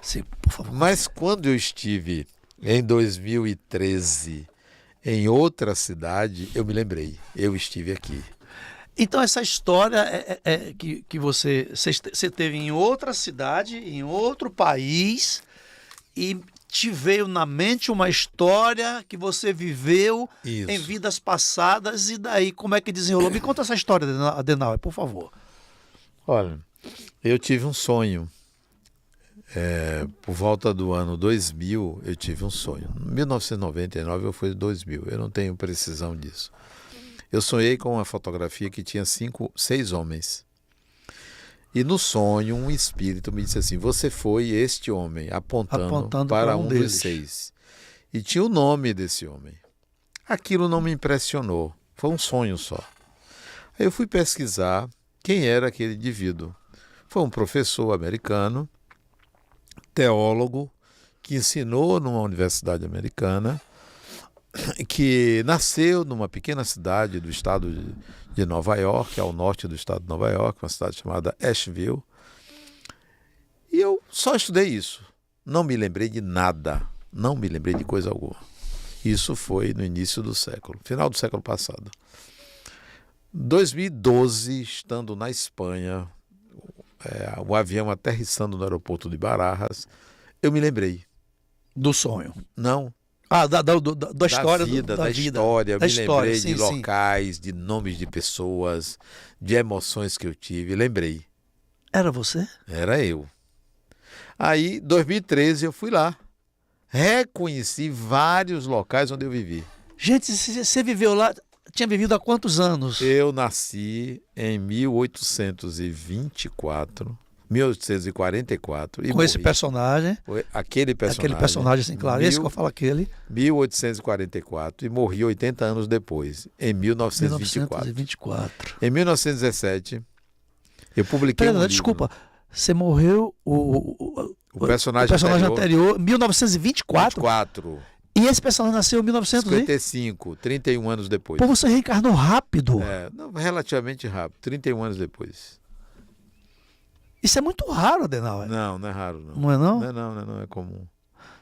Sim, por favor. Mas quando eu estive em 2013 em outra cidade, eu me lembrei. Eu estive aqui. Então essa história que você teve em outra cidade, em outro país, e te veio na mente uma história que você viveu Isso. em vidas passadas, e daí como é que desenrolou? Me conta essa história, Adenauer, por favor. Olha, eu tive um sonho. Por volta do ano 2000, eu tive um sonho. Em 1999 eu fui 2000, eu não tenho precisão disso. Eu sonhei com uma fotografia que tinha 6 homens. E no sonho, um espírito me disse assim: você foi este homem, apontando para um dos 6. E tinha o nome desse homem. Aquilo não me impressionou, foi um sonho só. Aí eu fui pesquisar quem era aquele indivíduo. Foi um professor americano, teólogo, que ensinou numa universidade americana, que nasceu numa pequena cidade do estado de Nova York, ao norte do estado de Nova York, uma cidade chamada Asheville. E eu só estudei isso. Não me lembrei de nada. Não me lembrei de coisa alguma. Isso foi no início do século, final do século passado. 2012, estando na Espanha, o avião aterrissando no aeroporto de Barajas, eu me lembrei. Do sonho? Não. Da história. Da história. Eu me lembrei de locais, de nomes de pessoas, de emoções que eu tive. Lembrei. Era você? Era eu. Aí, 2013, eu fui lá. Reconheci vários locais onde eu vivi. Gente, você viveu lá, tinha vivido há quantos anos? Eu nasci em 1844. 1844. E com esse personagem. Aquele personagem. Aquele personagem, sim, claro. Esse que eu falo, aquele. 1844 e morri 80 anos depois, em 1924. Em 1917, eu publiquei livro. Desculpa, você morreu o personagem anterior em 1924? 24. E esse personagem nasceu em 1955, 31 anos depois. Pô, você reencarnou rápido. Relativamente rápido, 31 anos depois. Isso é muito raro, Adenauer. Não, não é raro, não. Não é não? Não é comum.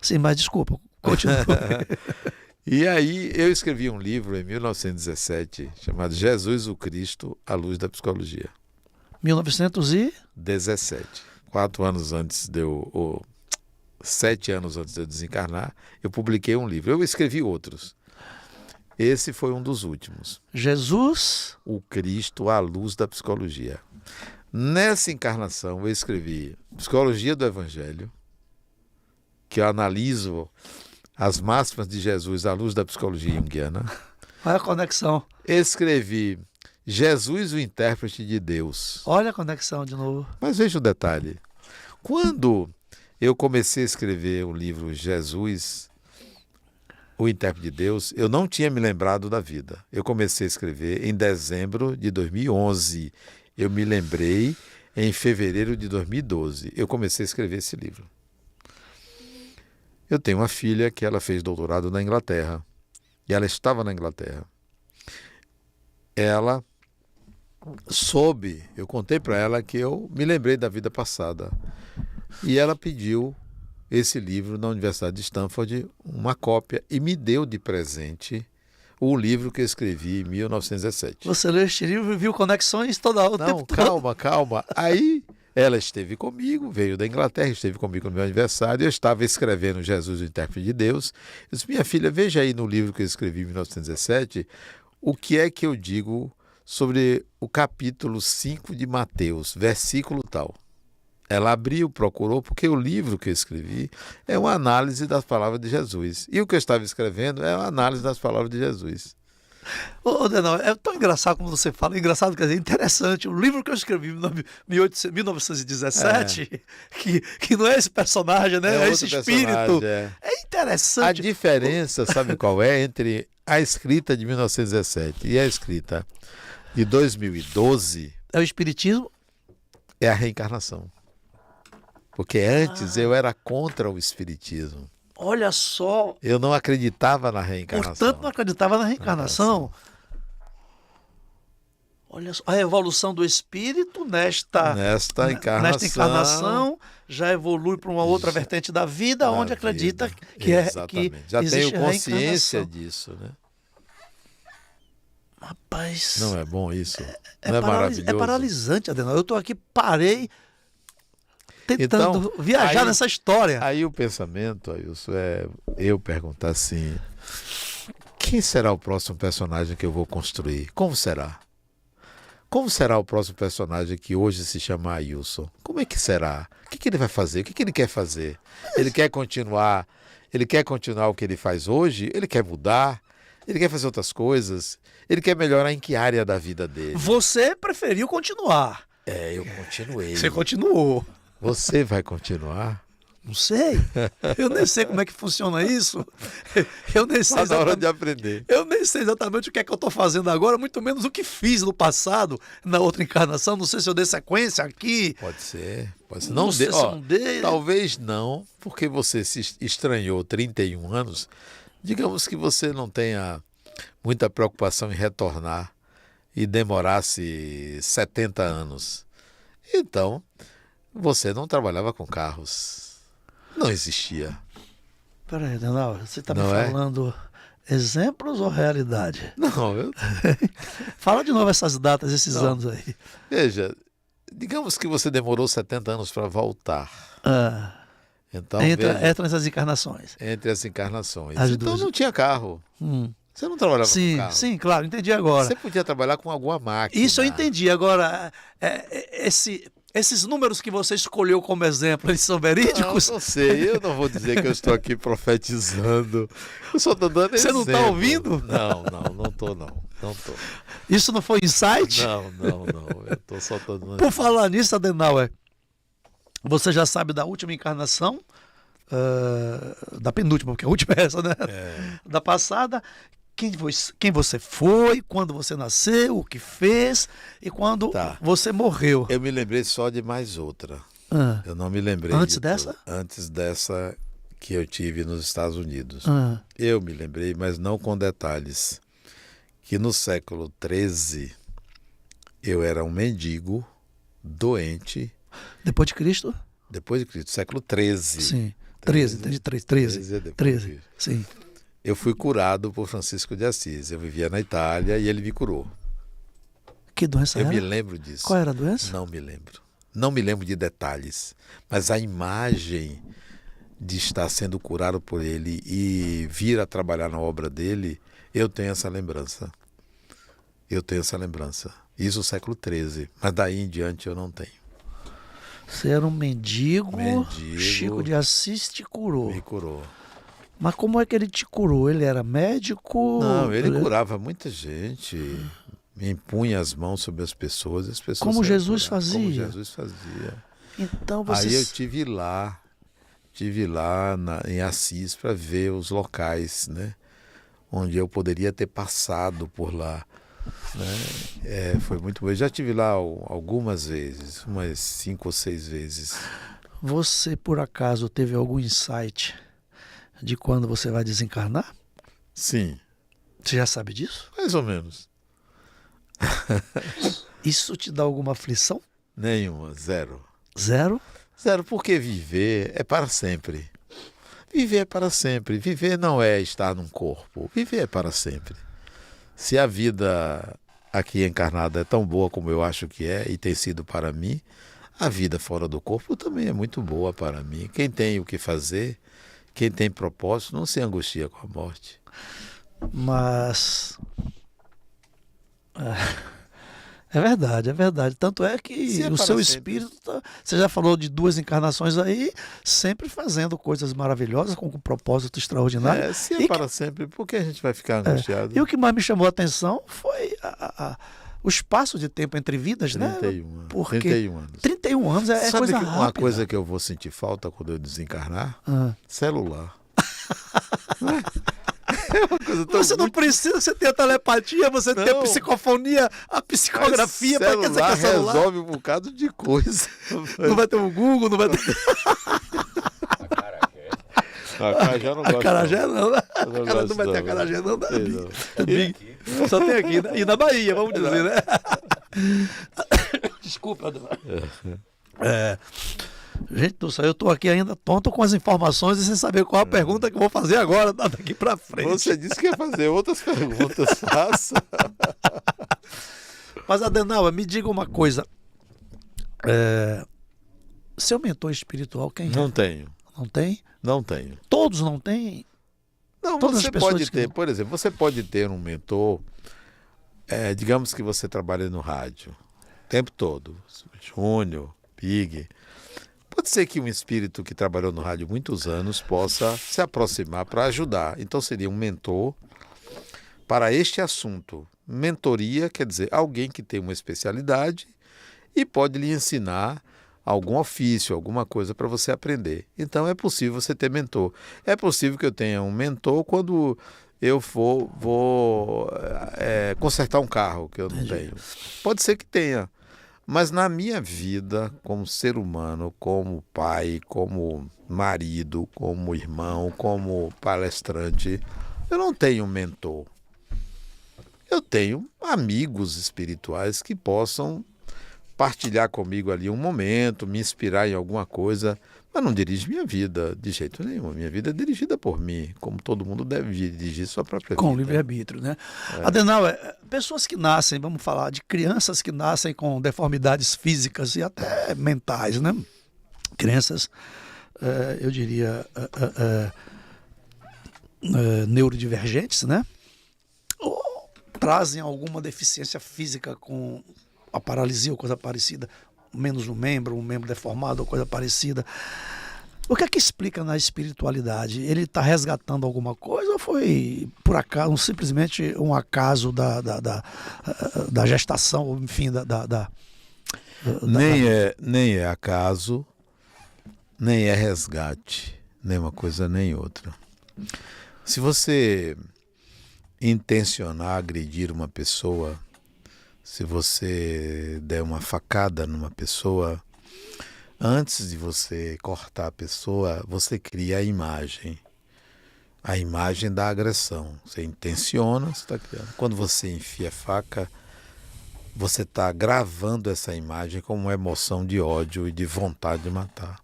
Sim, mas desculpa, continua. E aí eu escrevi um livro em 1917 chamado Jesus o Cristo, à luz da psicologia. 1917. 4 anos antes de eu, ou 7 anos antes de eu desencarnar, eu publiquei um livro. Eu escrevi outros. Esse foi um dos últimos. Jesus, O Cristo à luz da psicologia. Nessa encarnação eu escrevi Psicologia do Evangelho, que eu analiso as máximas de Jesus à luz da psicologia junguiana. olha a conexão. Escrevi Jesus, o intérprete de Deus. Olha a conexão de novo. Mas veja o detalhe. Quando eu comecei a escrever o livro Jesus, o intérprete de Deus, eu não tinha me lembrado da vida. Eu comecei a escrever em dezembro de 2011. Eu me lembrei em fevereiro de 2012. Eu comecei a escrever esse livro. Eu tenho uma filha que ela fez doutorado na Inglaterra. E ela estava na Inglaterra. Ela soube, eu contei para ela que eu me lembrei da vida passada. E ela pediu esse livro na Universidade de Stanford, uma cópia, e me deu de presente o livro que eu escrevi em 1917. Você leu este livro e viu conexões toda o tempo todo. Calma. Aí ela esteve comigo, veio da Inglaterra, esteve comigo no meu aniversário, eu estava escrevendo Jesus, o intérprete de Deus. Eu disse, minha filha, veja aí no livro que eu escrevi em 1917, o que é que eu digo sobre o capítulo 5 de Mateus, versículo tal. Ela abriu, procurou, porque o livro que eu escrevi é uma análise das palavras de Jesus. E o que eu estava escrevendo é uma análise das palavras de Jesus. Ô, Denal, é tão engraçado como você fala, engraçado, quer dizer, interessante. O livro que eu escrevi em 1917, que não é esse personagem, né? É esse espírito. É interessante. A diferença, sabe qual é, entre a escrita de 1917 e a escrita de 2012? É o espiritismo? É a reencarnação. Porque antes eu era contra o espiritismo. Olha só. Eu não acreditava na reencarnação. Portanto, não acreditava na reencarnação. Olha só, a evolução do espírito nesta encarnação já evolui para uma outra vertente da vida, onde acredita que já existe tenho consciência disso, né? Rapaz. Não é bom isso? Não é maravilhoso? É paralisante, Adenauer. Eu estou aqui, parei, tentando viajar nessa história. Aí o pensamento, Ailson, é eu perguntar assim, quem será o próximo personagem que eu vou construir? Como será? Como será o próximo personagem que hoje se chama Ailson? Como é que será? O que ele vai fazer? O que ele quer fazer? Ele quer continuar o que ele faz hoje? Ele quer mudar? Ele quer fazer outras coisas? Ele quer melhorar em que área da vida dele? Você preferiu continuar. Eu continuei. Você continuou. Você vai continuar? Não sei. Eu nem sei como é que funciona isso. Eu nem sei na hora de aprender. Eu nem sei exatamente o que é que eu estou fazendo agora, muito menos o que fiz no passado, na outra encarnação. Não sei se eu dei sequência aqui. Pode ser. Não sei se eu não dei. Talvez não, porque você se estranhou 31 anos. Digamos que você não tenha muita preocupação em retornar e demorasse 70 anos. Então, você não trabalhava com carros. Não existia. Peraí, Denal, você está me Não é? falando exemplos ou realidade? Não, eu... Fala de novo essas datas, esses anos aí. Veja, digamos que você demorou 70 anos para voltar. Então, entre essas encarnações. Entre as encarnações. As então duas. não tinha carro. Você não trabalhava com carro. Sim, claro, entendi agora. Você podia trabalhar com alguma máquina. Isso eu entendi. Agora, esses números que você escolheu como exemplo, eles são verídicos? Não sei, eu não vou dizer que eu estou aqui profetizando. Eu só estou dando Você exemplo. Você não está ouvindo? Não estou não. Isso não foi insight? Não. Eu estou só dando Por falar nisso, Adenauer, você já sabe da última encarnação, da penúltima, porque a última é essa, né? Da passada, quem você foi, quando você nasceu, o que fez e quando você morreu. Eu me lembrei só de mais outra. Eu não me lembrei. Antes dessa? Antes dessa que eu tive nos Estados Unidos. Eu me lembrei, mas não com detalhes, que no século XIII eu era um mendigo, doente, Depois de Cristo? Depois de Cristo, século XIII. Sim. 13, entendi. 13. 13 é depois de 13. Cristo. Sim. Eu fui curado por Francisco de Assis. Eu vivia na Itália e ele me curou. Que doença Eu era? me lembro disso. Qual era a doença? Não me lembro. Não me lembro de detalhes. Mas a imagem de estar sendo curado por ele e vir a trabalhar na obra dele, eu tenho essa lembrança. Eu tenho essa lembrança. Isso no século XIII. Mas daí em diante eu não tenho. Você era um mendigo. Mendigo. Chico de Assis te curou. Me curou. Mas como é que ele te curou? Ele era médico? Não, ele curava muita gente. Me impunha as mãos sobre as pessoas. As pessoas Como saíam Jesus curadas. fazia? Como Jesus fazia. Então você... Aí eu tive lá em Assis para ver os locais, né, onde eu poderia ter passado por lá, né? Foi muito bom. Eu já estive lá algumas vezes, umas 5 ou 6 vezes. Você, por acaso, teve algum insight de quando você vai desencarnar? Sim, Você já sabe disso? mais ou menos. Isso te dá alguma aflição? Nenhuma, zero. Zero? Zero, porque viver é para sempre. Viver é para sempre. Viver não é estar num corpo. Viver é para sempre. Se a vida aqui encarnada é tão boa como eu acho que é e tem sido para mim, a vida fora do corpo também é muito boa para mim. Quem tem o que fazer, quem tem propósito, não se angustia com a morte. Mas... É verdade, é verdade. Tanto é que Se é o para seu sempre. espírito, você já falou de 2 encarnações aí, sempre fazendo coisas maravilhosas, com um propósito extraordinário. Se E é para sempre, por que a gente vai ficar angustiado? E o que mais me chamou a atenção foi o espaço de tempo entre vidas, 31 né? anos. Porque 31 anos. 31 anos é Sabe coisa que uma rápida. coisa que eu vou sentir falta quando eu desencarnar? Ah. Celular. É uma coisa tão Você não precisa, você tem a telepatia, você tem a Não. psicofania, a psicografia, para que você celular quer celular? resolve um bocado de coisa. Não vai ter o Google, não vai ter... Acarajé eu não gosto. Acarajé não, né? Eu não Cara, gosto, não vai ter não. acarajé não, né? Sei não. Só tem aqui, né? E na Bahia, vamos dizer, né? Desculpa, Adão. Gente do céu, eu tô aqui ainda tonto com as informações e sem saber qual a pergunta que eu vou fazer agora, daqui pra frente. Você disse que ia fazer outras perguntas, faça. Mas, Adenauer, me diga uma coisa. Seu mentor espiritual, quem é? Não tenho, Não tem? não tenho. Todos não têm? Não, Todas você as pessoas pode que ter, não- por exemplo, você pode ter um mentor, digamos que você trabalha no rádio o tempo todo, Júnior, Pig. Pode ser que um espírito que trabalhou no rádio muitos anos possa se aproximar para ajudar. Então seria um mentor para este assunto. Mentoria quer dizer alguém que tem uma especialidade e pode lhe ensinar algum ofício, alguma coisa para você aprender. Então é possível você ter mentor. É possível que eu tenha um mentor quando eu vou consertar um carro que eu não tenho. Pode ser que tenha. Mas na minha vida, como ser humano, como pai, como marido, como irmão, como palestrante, eu não tenho mentor. Eu tenho amigos espirituais que possam partilhar comigo ali um momento, me inspirar em alguma coisa, mas não dirige minha vida de jeito nenhum. Minha vida é dirigida por mim, como todo mundo deve dirigir sua própria Com vida. livre-arbítrio, né? Adenauer, pessoas que nascem, vamos falar de crianças que nascem com deformidades físicas e até mentais, né? Crianças, eu diria, neurodivergentes, né? Ou trazem alguma deficiência física com a paralisia ou coisa parecida, menos um membro deformado ou coisa parecida. O que é que explica na espiritualidade? Ele está resgatando alguma coisa ou foi, por acaso, simplesmente um acaso da gestação, ou, enfim, Nem é acaso, nem é resgate, nem uma coisa nem outra. Se você intencionar agredir uma pessoa, se você der uma facada numa pessoa, antes de você cortar a pessoa, você cria a imagem da agressão. Você intenciona, você está criando. Quando você enfia a faca, você está gravando essa imagem como uma emoção de ódio e de vontade de matar.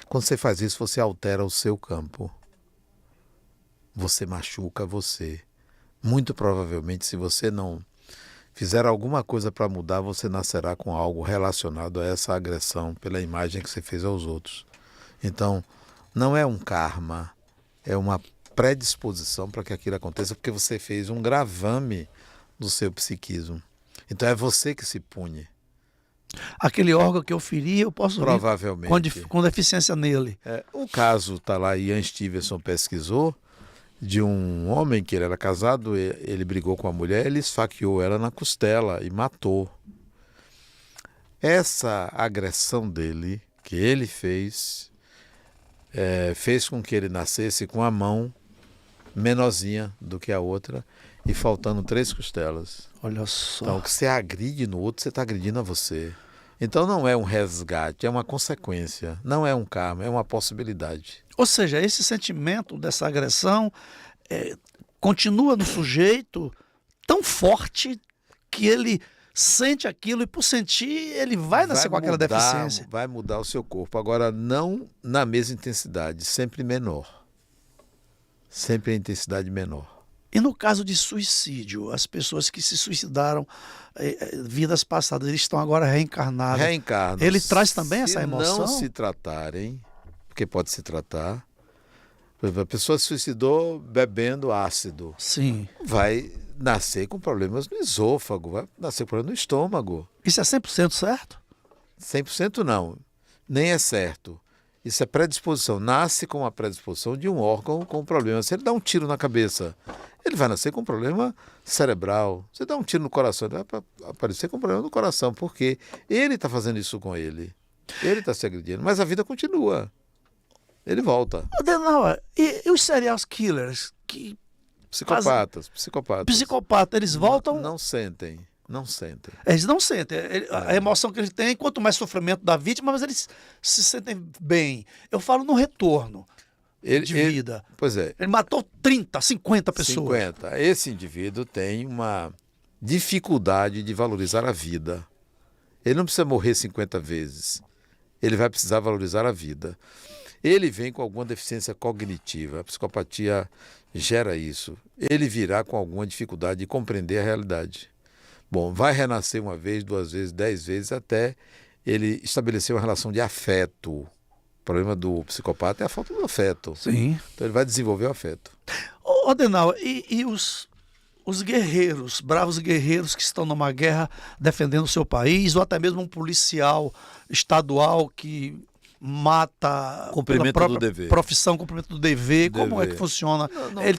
Quando você faz isso, você altera o seu campo. Você machuca você. Muito provavelmente, se você não fizer alguma coisa para mudar, você nascerá com algo relacionado a essa agressão pela imagem que você fez aos outros. Então, não é um karma, é uma predisposição para que aquilo aconteça, porque você fez um gravame do seu psiquismo. Então é você que se pune. Aquele órgão que eu feri, eu posso vir Provavelmente. com deficiência nele. O caso está lá, Ian Stevenson pesquisou, de um homem que ele era casado, ele brigou com a mulher, ele esfaqueou ela na costela e matou. Essa agressão dele, que ele fez com que ele nascesse com a mão menorzinha do que a outra e faltando 3 costelas. Olha só. Então, o que você agride no outro, você está agredindo a você. Então não é um resgate, é uma consequência. Não é um karma, é uma possibilidade. Ou seja, esse sentimento dessa agressão continua no sujeito tão forte que ele sente aquilo e por sentir ele vai nascer com aquela deficiência. Vai mudar o seu corpo. Agora, não na mesma intensidade, sempre menor. Sempre a intensidade menor. E no caso de suicídio, as pessoas que se suicidaram vidas passadas, eles estão agora reencarnados. Reencarnam. Ele traz também essa emoção? Se não se tratarem, porque pode se tratar. Por exemplo, a pessoa se suicidou bebendo ácido. Sim. Vai nascer com problemas no esôfago, vai nascer com problemas no estômago. Isso é 100% certo? 100% não. Nem é certo. Isso é predisposição. Nasce com a predisposição de um órgão com problema. Se ele dá um tiro na cabeça, ele vai nascer com problema cerebral. Você dá um tiro no coração, ele vai aparecer com problema no coração, porque ele está fazendo isso com ele. Ele está se agredindo, mas a vida continua. Ele volta. Adenauer, e os serial killers? Psicopatas. Psicopatas, eles voltam... Não sentem. Eles não sentem. A emoção que eles têm, quanto mais sofrimento da vítima, mas eles se sentem bem. Eu falo no retorno de vida. Pois é. Ele matou 30, 50 pessoas. 50. Esse indivíduo tem uma dificuldade de valorizar a vida. Ele não precisa morrer 50 vezes. Ele vai precisar valorizar a vida. Ele vem com alguma deficiência cognitiva. A psicopatia gera isso. Ele virá com alguma dificuldade de compreender a realidade. Bom, vai renascer 1 vez, 2 vezes, 10 vezes, até ele estabelecer uma relação de afeto. O problema do psicopata é a falta do afeto. Sim. Então ele vai desenvolver o afeto. Adenauer, e os guerreiros, bravos guerreiros que estão numa guerra defendendo o seu país, ou até mesmo um policial estadual que mata cumprimento pela do dever. Profissão, cumprimento do dever, como é que funciona?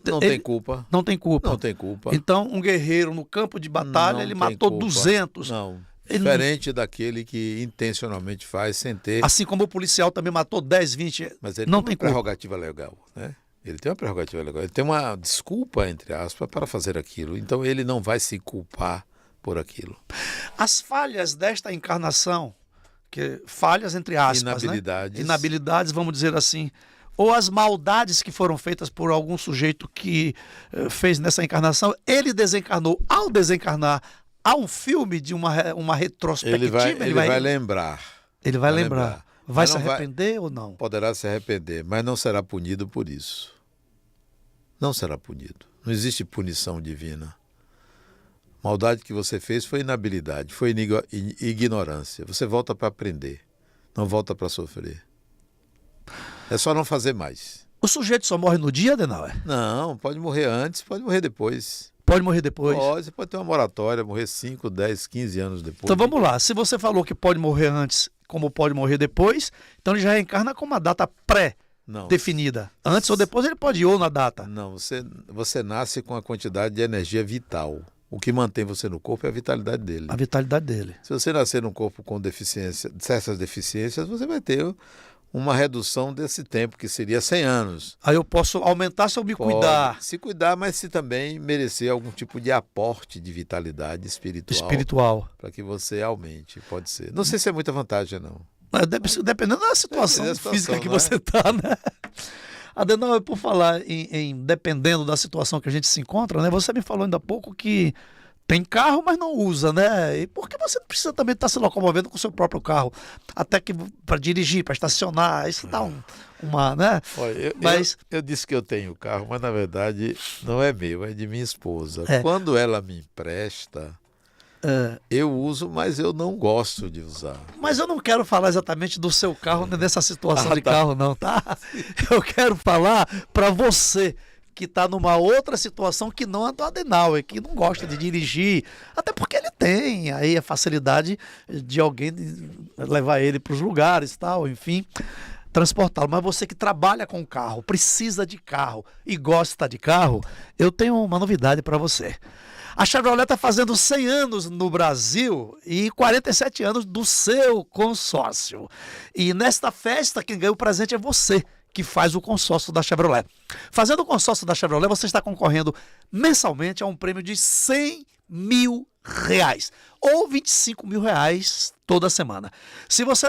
Não tem culpa. Não tem culpa. Não tem culpa. Então, um guerreiro no campo de batalha, ele matou culpa. 200. Não. Diferente daquele que intencionalmente faz sem ter... Assim como o policial também matou 10, 20. Mas ele não tem uma prerrogativa legal, né? Ele tem uma prerrogativa legal. Ele tem uma desculpa, entre aspas, para fazer aquilo. Então ele não vai se culpar por aquilo. As falhas desta encarnação, falhas entre aspas, inabilidades. Né? Inabilidades, vamos dizer assim, ou as maldades que foram feitas por algum sujeito que fez nessa encarnação, ele desencarnou. Ao desencarnar, há um filme de uma retrospectiva? Ele vai lembrar. Ele vai lembrar. Vai se arrepender ou não? Poderá se arrepender, mas não será punido por isso. Não será punido. Não existe punição divina. Maldade que você fez foi inabilidade, foi ignorância. Você volta para aprender, não volta para sofrer. É só não fazer mais. O sujeito só morre no dia, Adenauer? Não, pode morrer antes, pode morrer depois. Pode morrer depois? Você pode ter uma moratória, morrer 5, 10, 15 anos depois. Então vamos lá, se você falou que pode morrer antes, como pode morrer depois, então ele já reencarna com uma data pré-definida. Antes ou depois ele pode ir ou na data. Não, você nasce com a quantidade de energia vital. O que mantém você no corpo é a vitalidade dele. A vitalidade dele. Se você nascer num corpo com certas deficiências, você vai ter uma redução desse tempo, que seria 100 anos. Aí eu posso aumentar se eu me cuidar. Se cuidar, mas se também merecer algum tipo de aporte de vitalidade espiritual. Para que você aumente, pode ser. Não sei se é muita vantagem, não. Dependendo da situação física que você está, né? Adenauer, por falar em dependendo da situação que a gente se encontra, né? Você me falou ainda há pouco que tem carro, mas não usa, né? E por que você não precisa também estar se locomovendo com o seu próprio carro? Até que para dirigir, para estacionar, isso dá uma, né? Olha, Mas eu disse que eu tenho carro, mas na verdade não é meu, é de minha esposa. É. Quando ela me empresta, eu uso, mas eu não gosto de usar. Mas eu não quero falar exatamente do seu carro, nem dessa situação de tá. carro, não, tá? Eu quero falar para você que está numa outra situação que não é do Adenauer, que não gosta de dirigir, até porque ele tem aí a facilidade de alguém levar ele para os lugares e tal, enfim, transportá-lo. Mas você que trabalha com carro, precisa de carro e gosta de carro, eu tenho uma novidade para você. A Chevrolet está fazendo 100 anos no Brasil e 47 anos do seu consórcio. E nesta festa, quem ganha o presente é você, que faz o consórcio da Chevrolet. Fazendo o consórcio da Chevrolet, você está concorrendo mensalmente a um prêmio de R$100 mil ou R$25 mil toda semana. Se você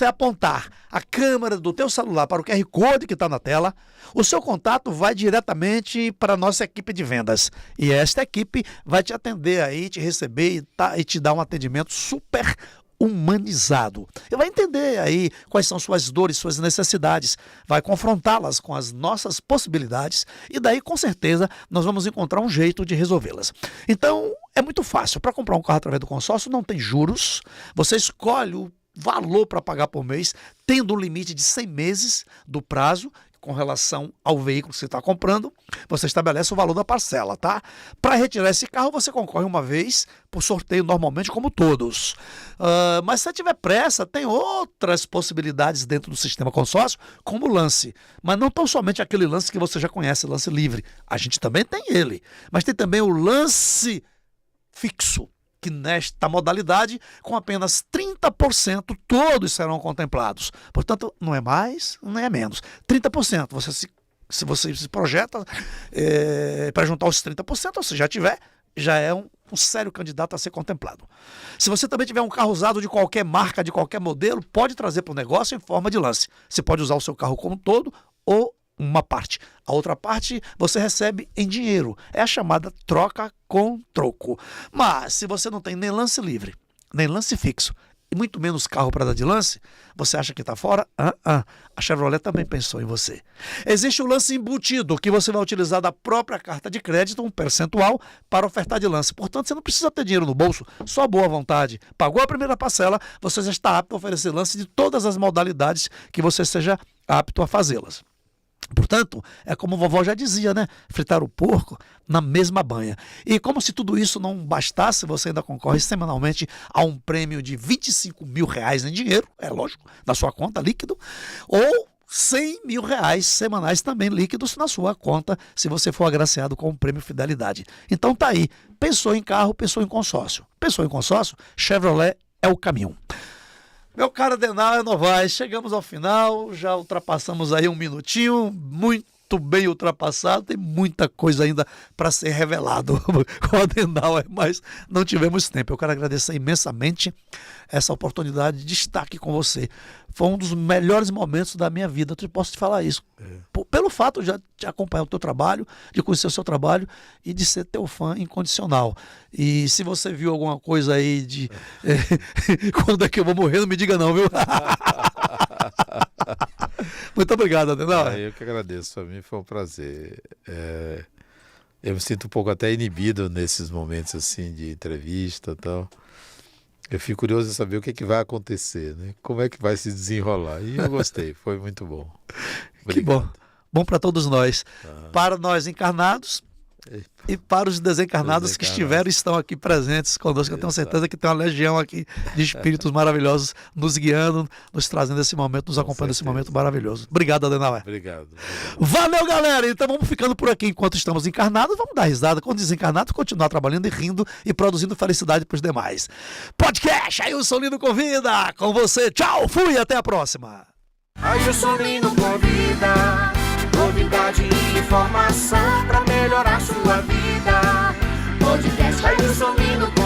apontar a câmera do teu celular para o QR Code que está na tela, o seu contato vai diretamente para a nossa equipe de vendas. E esta equipe vai te atender aí, te receber e te dar um atendimento super humanizado. E vai entender aí quais são suas dores, suas necessidades, vai confrontá-las com as nossas possibilidades e daí com certeza nós vamos encontrar um jeito de resolvê-las. Então é muito fácil. Para comprar um carro através do consórcio não tem juros, você escolhe o valor para pagar por mês, tendo um limite de 100 meses do prazo. Com relação ao veículo que você está comprando, você estabelece o valor da parcela, tá? Para retirar esse carro, você concorre uma vez por sorteio, normalmente, como todos. Mas se você tiver pressa, tem outras possibilidades dentro do sistema consórcio, como o lance. Mas não tão somente aquele lance que você já conhece, lance livre. A gente também tem ele. Mas tem também o lance fixo, que nesta modalidade, com apenas 30%, todos serão contemplados. Portanto, não é mais, não é menos. 30%. Se você se projeta para juntar os 30%, ou se já tiver, já é um sério candidato a ser contemplado. Se você também tiver um carro usado de qualquer marca, de qualquer modelo, pode trazer para o negócio em forma de lance. Você pode usar o seu carro como um todo ou uma parte. A outra parte você recebe em dinheiro. É a chamada troca com troco. Mas se você não tem nem lance livre, nem lance fixo, e muito menos carro para dar de lance, você acha que está fora? A Chevrolet também pensou em você. Existe o lance embutido, que você vai utilizar da própria carta de crédito, um percentual, para ofertar de lance. Portanto, você não precisa ter dinheiro no bolso, só boa vontade. Pagou a primeira parcela, você já está apto a oferecer lance de todas as modalidades que você seja apto a fazê-las. Portanto, é como a vovó já dizia, né? Fritar o porco na mesma banha. E como se tudo isso não bastasse, você ainda concorre semanalmente a um prêmio de R$25 mil em dinheiro, é lógico, na sua conta líquido, ou R$100 mil semanais também líquidos na sua conta, se você for agraciado com o prêmio Fidelidade. Então tá aí, pensou em carro, pensou em consórcio. Pensou em consórcio? Chevrolet é o caminho. Meu caro Adenauer Novaes, chegamos ao final, já ultrapassamos aí um minutinho, muito bem ultrapassado, tem muita coisa ainda para ser revelado com o Adenauer, mas não tivemos tempo. Eu quero agradecer imensamente essa oportunidade de estar aqui com você. Foi um dos melhores momentos da minha vida, eu posso te falar isso. Pelo fato de já acompanhar o teu trabalho, de conhecer o seu trabalho e de ser teu fã incondicional. E se você viu alguma coisa aí de quando é que eu vou morrer, não me diga não, viu? Muito obrigado, Adenauer. Eu que agradeço, para mim foi um prazer. Eu me sinto um pouco até inibido nesses momentos assim de entrevista e tal. Eu fico curioso em saber o que vai acontecer, né? Como é que vai se desenrolar. E eu gostei, foi muito bom. Que bom. Bom para todos nós. Para nós encarnados e para os desencarnados que estiveram e estão aqui presentes conosco. Eu tenho certeza que tem uma legião aqui de espíritos maravilhosos nos guiando, nos trazendo esse momento, nos acompanhando nesse momento maravilhoso. Obrigado, Adenauer. Obrigado. Valeu, galera. Então vamos ficando por aqui enquanto estamos encarnados. Vamos dar risada. Quando desencarnados, continuar trabalhando e rindo e produzindo felicidade para os demais. Podcast Ailson Lino Convida. Com você. Tchau. Fui. Até a próxima. Ailson Lino Convida. Novidade e informação pra melhorar sua vida. Podcast Ailson Lino Convida.